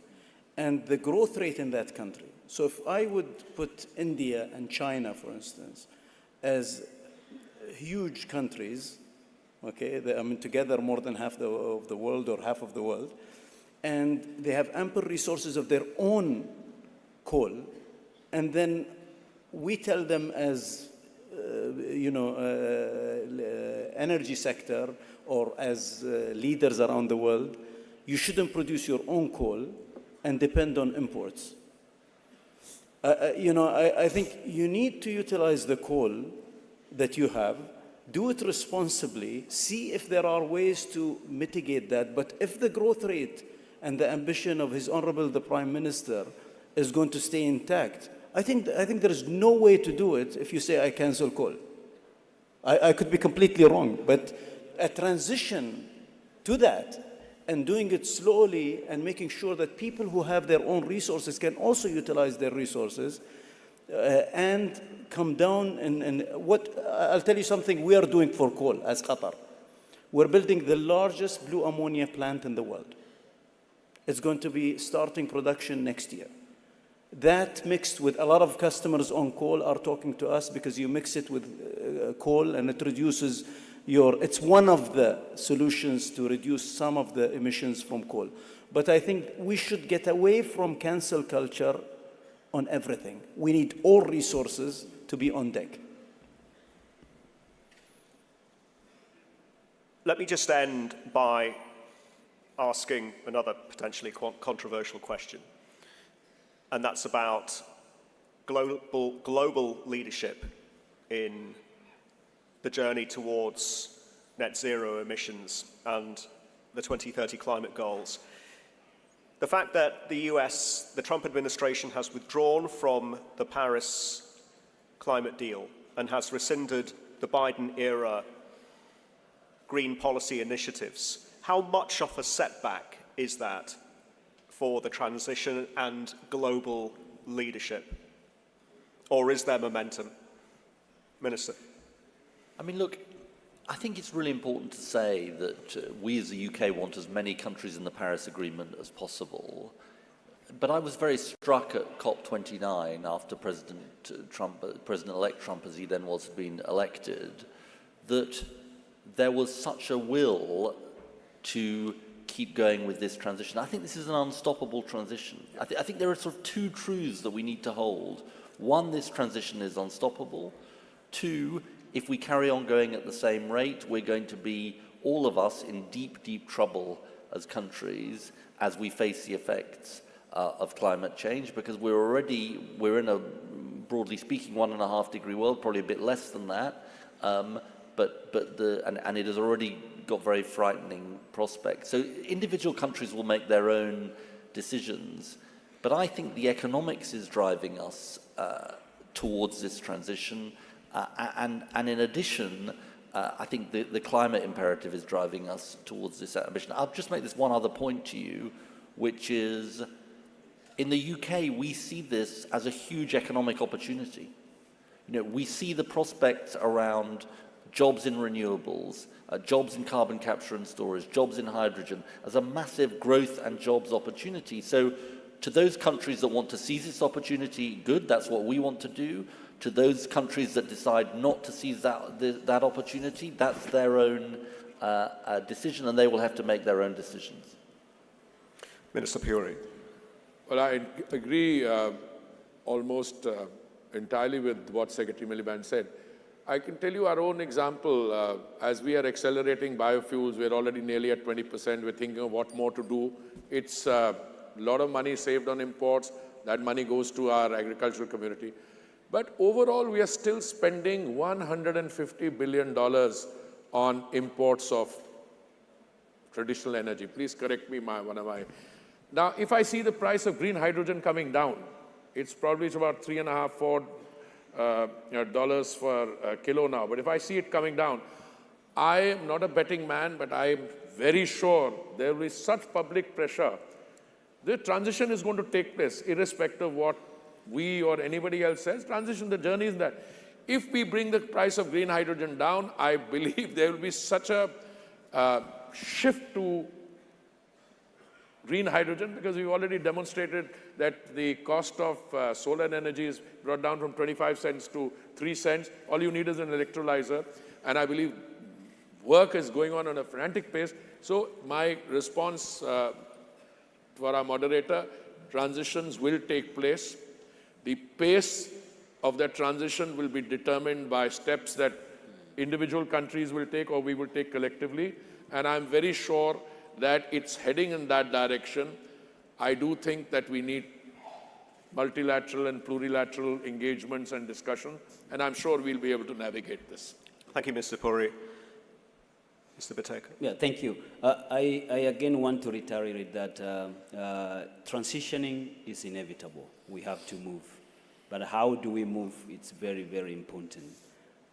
And the growth rate in that country. So if I would put India and China, for instance, as huge countries, okay, together more than half of the world or half of the world, and they have ample resources of their own coal, and then we tell them as, energy sector or as leaders around the world, you shouldn't produce your own coal and depend on imports. I think you need to utilize the coal that you have, do it responsibly, see if there are ways to mitigate that. But if the growth rate and the ambition of His Honorable the Prime Minister is going to stay intact, I think there is no way to do it if you say, I cancel coal. I could be completely wrong, but a transition to that and doing it slowly and making sure that people who have their own resources can also utilize their resources and come down. And what I'll tell you something we are doing for coal as Qatar. We're building the largest blue ammonia plant in the world. It's going to be starting production next year. That mixed with a lot of customers on coal are talking to us because you mix it with coal and it reduces it's one of the solutions to reduce some of the emissions from coal. But I think we should get away from cancel culture on everything. We need all resources to be on deck. Let me just end by asking another potentially controversial question. And that's about global leadership in the journey towards net zero emissions and the 2030 climate goals. The fact that the US, the Trump administration, has withdrawn from the Paris climate deal and has rescinded the Biden-era green policy initiatives, how much of a setback is that for the transition and global leadership? Or is there momentum? Minister. I mean, look, I think it's really important to say that we as the UK want as many countries in the Paris Agreement as possible. But I was very struck at COP29 after President-elect Trump, as he then was, had been elected, that there was such a will to keep going with this transition. I think this is an unstoppable transition. I think there are sort of two truths that we need to hold. One, this transition is unstoppable. Two, if we carry on going at the same rate, we're going to be, all of us, in deep, deep trouble as countries as we face the effects of climate change, because we're in a, broadly speaking, 1.5 degree world, probably a bit less than that, and it has already got very frightening prospects. So individual countries will make their own decisions, but I think the economics is driving us towards this transition. And in addition, I think the climate imperative is driving us towards this ambition. I'll just make this one other point to you, which is, in the UK, we see this as a huge economic opportunity. You know, we see the prospects around jobs in renewables, jobs in carbon capture and storage, jobs in hydrogen, as a massive growth and jobs opportunity. So to those countries that want to seize this opportunity, good, that's what we want to do. To those countries that decide not to seize that opportunity, that's their own decision, and they will have to make their own decisions. Minister Puri. Well, I agree almost entirely with what Secretary Miliband said. I can tell you our own example. As we are accelerating biofuels, we're already nearly at 20%. We're thinking of what more to do. It's a lot of money saved on imports. That money goes to our agricultural community. But overall, we are still spending $150 billion on imports of traditional energy. Please correct me, Now, if I see the price of green hydrogen coming down, it's probably about $3.5, $4 dollars for a kilo now. But if I see it coming down, I am not a betting man, but I am very sure there will be such public pressure. The transition is going to take place, irrespective of what we or anybody else says. Transition, the journey is that. If we bring the price of green hydrogen down, I believe there will be such a shift to green hydrogen, because we've already demonstrated that the cost of solar energy is brought down from 25 cents to 3 cents. All you need is an electrolyzer. And I believe work is going on a frantic pace. So my response for our moderator, transitions will take place. The pace of that transition will be determined by steps that individual countries will take or we will take collectively. And I'm very sure that it's heading in that direction. I do think that we need multilateral and plurilateral engagements and discussion, and I'm sure we'll be able to navigate this. Thank you, Mr. Puri. Mr. Biteka. Yeah, thank you. I again want to reiterate that transitioning is inevitable. We have to move. But how do we move? It's very, very important.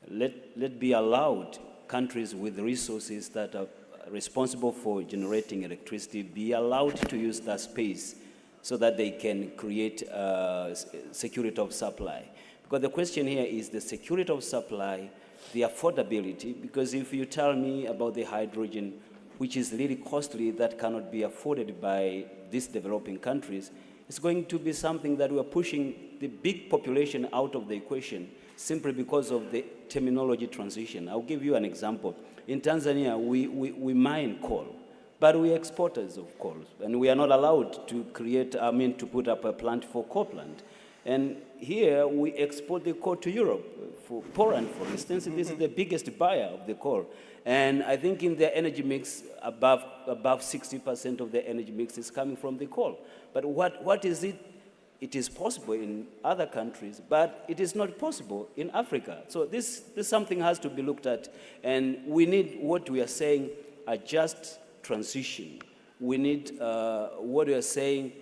Let be allowed countries with resources that are responsible for generating electricity be allowed to use that space so that they can create security of supply. Because the question here is the security of supply, the affordability, because if you tell me about the hydrogen, which is really costly, that cannot be afforded by these developing countries, it's going to be something that we're pushing the big population out of the equation simply because of the terminology transition. I'll give you an example. In Tanzania, we mine coal, but we're exporters of coal, and we are not allowed to to put up a plant for coal plant. And here, we export the coal to Europe. For Poland, for instance, this is the biggest buyer of the coal. And I think in the energy mix, above 60% of the energy mix is coming from the coal. But what is it? It is possible in other countries, but it is not possible in Africa. So this something has to be looked at, and we need what we are saying a just transition. We need what we are saying,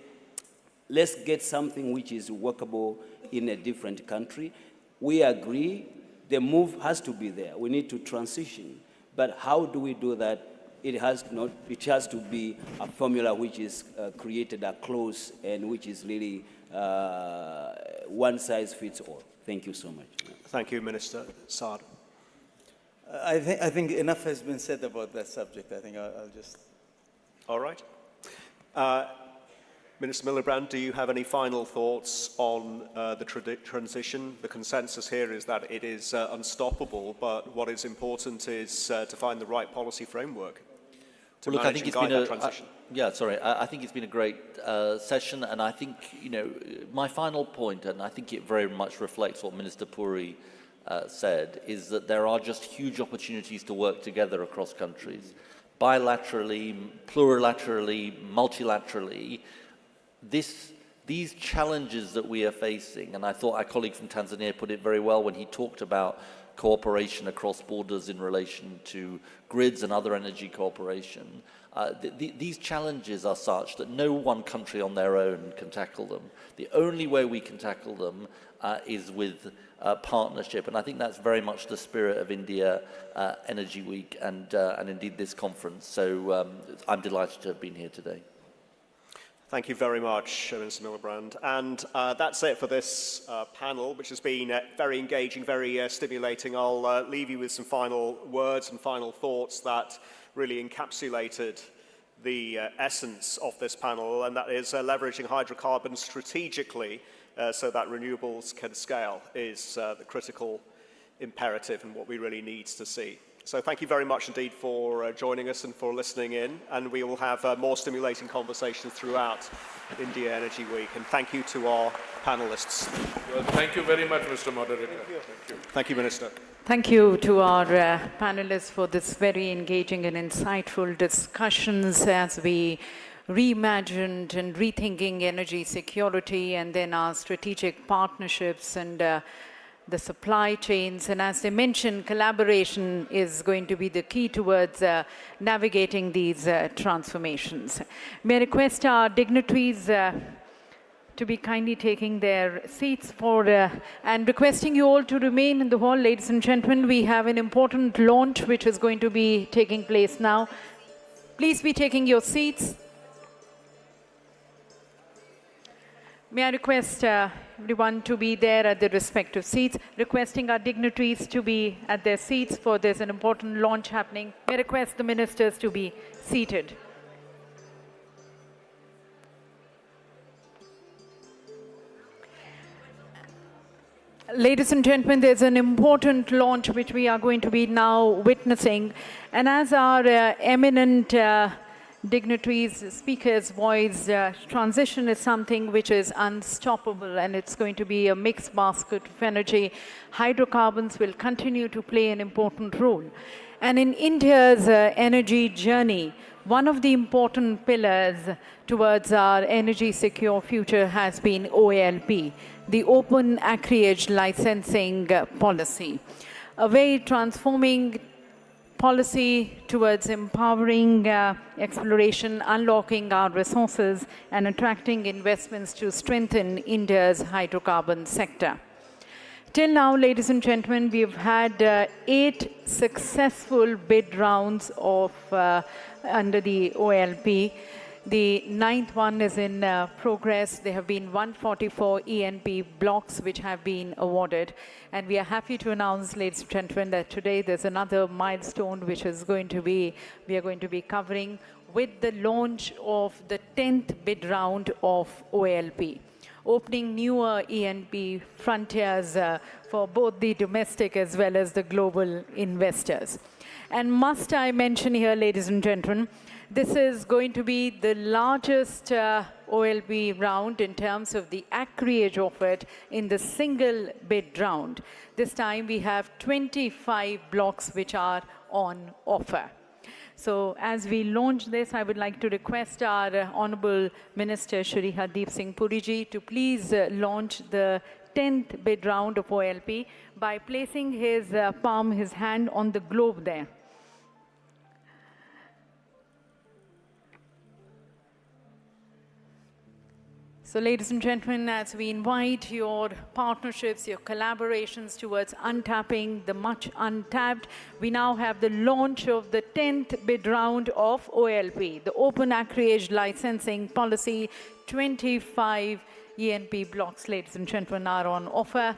let's get something which is workable in a different country. We agree the move has to be there. We need to transition. But how do we do that? It has to be a formula which is created a close and which is really one size fits all. Thank you so much. Thank you, Minister Saad. I think enough has been said about that subject. I think I'll just... All right. Minister Miliband, do you have any final thoughts on the transition? The consensus here is that it is unstoppable, but what is important is to find the right policy framework to manage and guide that transition. I think it's been a great session, and I think, my final point, and I think it very much reflects what Minister Puri said, is that there are just huge opportunities to work together across countries, bilaterally, plurilaterally, multilaterally. These challenges that we are facing, and I thought our colleague from Tanzania put it very well when he talked about cooperation across borders in relation to grids and other energy cooperation. These challenges are such that no one country on their own can tackle them. The only way we can tackle them is with partnership, and I think that's very much the spirit of India Energy Week and indeed this conference. So I'm delighted to have been here today. Thank you very much, Minister Miliband. And that's it for this panel, which has been very engaging, very stimulating. I'll leave you with some final words and final thoughts that really encapsulated the essence of this panel, and that is leveraging hydrocarbons strategically so that renewables can scale is the critical imperative and what we really need to see. So thank you very much indeed for joining us and for listening in, and we will have more stimulating conversations throughout India Energy Week. And thank you to our panelists. Well, thank you very much, Mr. Moderator. Thank you. Thank you, Minister. Thank you to our panelists for this very engaging and insightful discussions as we reimagined and rethinking energy security and then our strategic partnerships and the supply chains. And as they mentioned, collaboration is going to be the key towards navigating these transformations. May I request our dignitaries to be kindly taking their seats and requesting you all to remain in the hall. Ladies and gentlemen, we have an important launch which is going to be taking place now. Please be taking your seats. May I request everyone to be there at their respective seats, requesting our dignitaries to be at their seats for there's an important launch happening. May I request the ministers to be seated. Ladies and gentlemen, there's an important launch which we are going to be now witnessing. And as our eminent dignitaries, speakers, voice, transition is something which is unstoppable, and it's going to be a mixed basket of energy. Hydrocarbons will continue to play an important role. And in India's energy journey, one of the important pillars towards our energy secure future has been OALP, the Open Acreage Licensing Policy, a very transforming policy towards empowering exploration, unlocking our resources, and attracting investments to strengthen India's hydrocarbon sector. Till now, ladies and gentlemen, we've had 8 successful bid rounds of under the OALP. The 9th one is in progress. There have been 144 ENP blocks which have been awarded. And we are happy to announce, ladies and gentlemen, that today there's another milestone which is we are going to be covering with the launch of the 10th bid round of OALP, opening newer ENP frontiers for both the domestic as well as the global investors. And must I mention here, ladies and gentlemen, this is going to be the largest OALP round in terms of the acreage of it in the single bid round. This time we have 25 blocks which are on offer. So as we launch this, I would like to request our Honorable Minister, Shri Hardeep Singh Puri ji, to please launch the 10th bid round of OALP by placing his his hand on the globe there. So ladies and gentlemen, as we invite your partnerships, your collaborations towards untapping the much untapped, we now have the launch of the 10th bid round of OALP, the Open Acreage Licensing Policy. 25 ENP blocks, ladies and gentlemen, are on offer.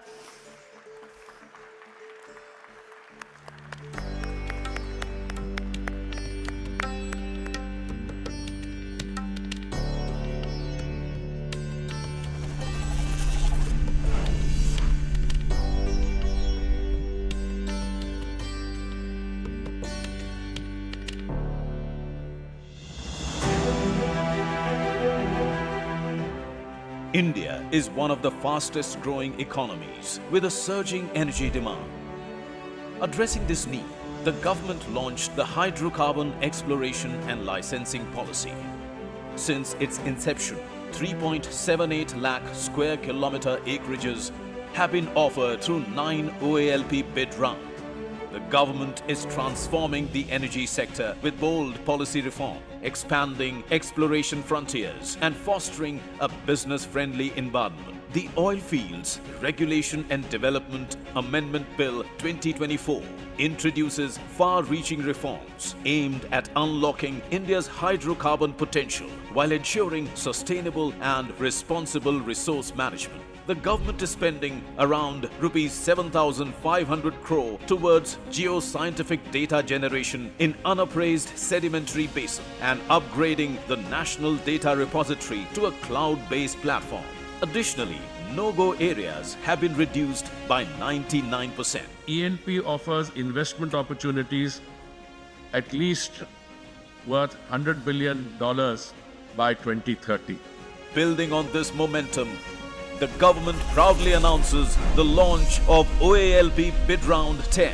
India is one of the fastest growing economies with a surging energy demand. Addressing this need, the government launched the Hydrocarbon Exploration and Licensing Policy. Since its inception, 3.78 lakh square kilometer acreages have been offered through 9 OALP bid rounds. The government is transforming the energy sector with bold policy reform, expanding exploration frontiers and fostering a business-friendly environment. The Oil Fields Regulation and Development Amendment Bill 2024 introduces far-reaching reforms aimed at unlocking India's hydrocarbon potential while ensuring sustainable and responsible resource management. The government is spending around rupees 7,500 crore towards geoscientific data generation in unappraised sedimentary basin and upgrading the national data repository to a cloud-based platform. Additionally, no-go areas have been reduced by 99%. ENP offers investment opportunities at least worth $100 billion by 2030. Building on this momentum, the government proudly announces the launch of OALP Bid Round 10,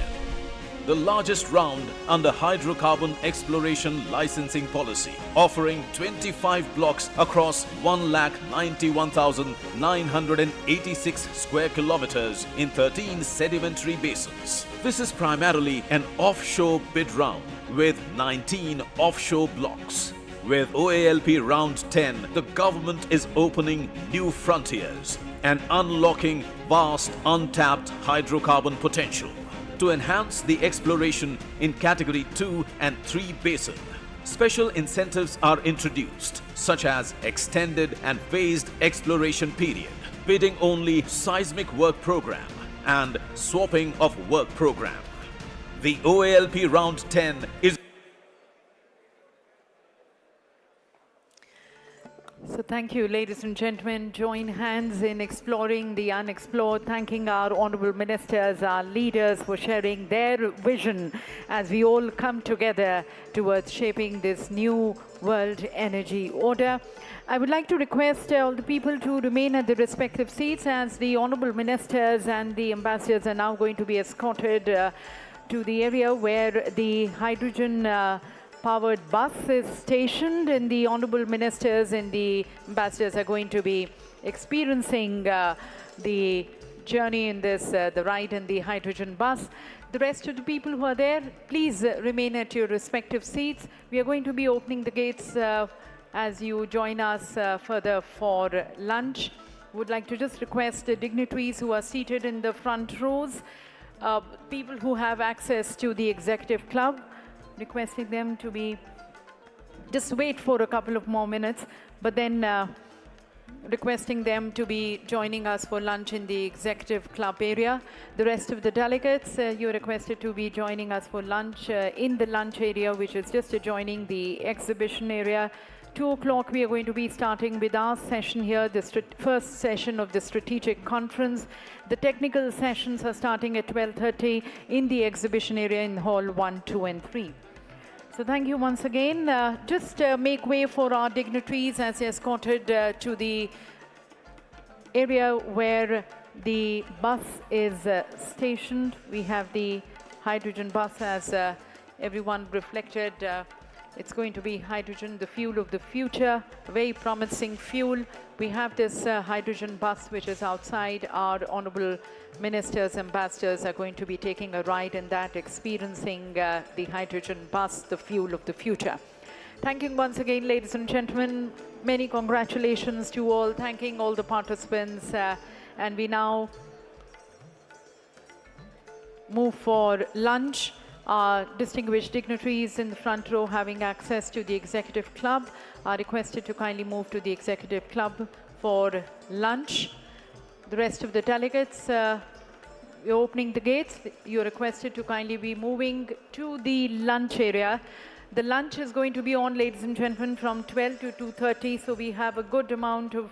the largest round under Hydrocarbon Exploration Licensing Policy, offering 25 blocks across 191,986 square kilometers in 13 sedimentary basins. This is primarily an offshore bid round with 19 offshore blocks. With OALP Round 10, the government is opening new frontiers and unlocking vast untapped hydrocarbon potential. To enhance the exploration in Category 2 and 3 basin, special incentives are introduced, such as extended and phased exploration period, bidding only seismic work program, and swapping of work program. The OALP Round 10 is So thank you, ladies and gentlemen. Join hands in exploring the unexplored, thanking our honorable ministers, our leaders for sharing their vision as we all come together towards shaping this new world energy order. I would like to request all the people to remain at their respective seats as the honorable ministers and the ambassadors are now going to be escorted to the area where the hydrogen powered bus is stationed, and the honorable ministers and the ambassadors are going to be experiencing the journey in this, the ride in the hydrogen bus. The rest of the people who are there, please remain at your respective seats. We are going to be opening the gates as you join us further for lunch. would like to just request the dignitaries who are seated in the front rows, people who have access to the executive club, requesting them to be, just wait for a couple of more minutes, but then requesting them to be joining us for lunch in the executive club area. The rest of the delegates, you're requested to be joining us for lunch in the lunch area, which is just adjoining the exhibition area. 2 o'clock, we are going to be starting with our session here, the first session of the strategic conference. The technical sessions are starting at 12:30 in the exhibition area in hall 1, 2, and 3. So thank you once again. Just make way for our dignitaries as they're escorted to the area where the bus is stationed. We have the hydrogen bus, as everyone reflected. It's going to be hydrogen, the fuel of the future, a very promising fuel. We have this hydrogen bus which is outside. Our honorable ministers, ambassadors are going to be taking a ride in that, experiencing the hydrogen bus, the fuel of the future. Thanking once again, ladies and gentlemen, many congratulations to all, thanking all the participants, and we now move for lunch. Our distinguished dignitaries in the front row having access to the executive club are requested to kindly move to the executive club for lunch. The rest of the delegates, we're opening the gates. You're requested to kindly be moving to the lunch area. The lunch is going to be on, ladies and gentlemen, from 12 to 2:30, so we have a good amount of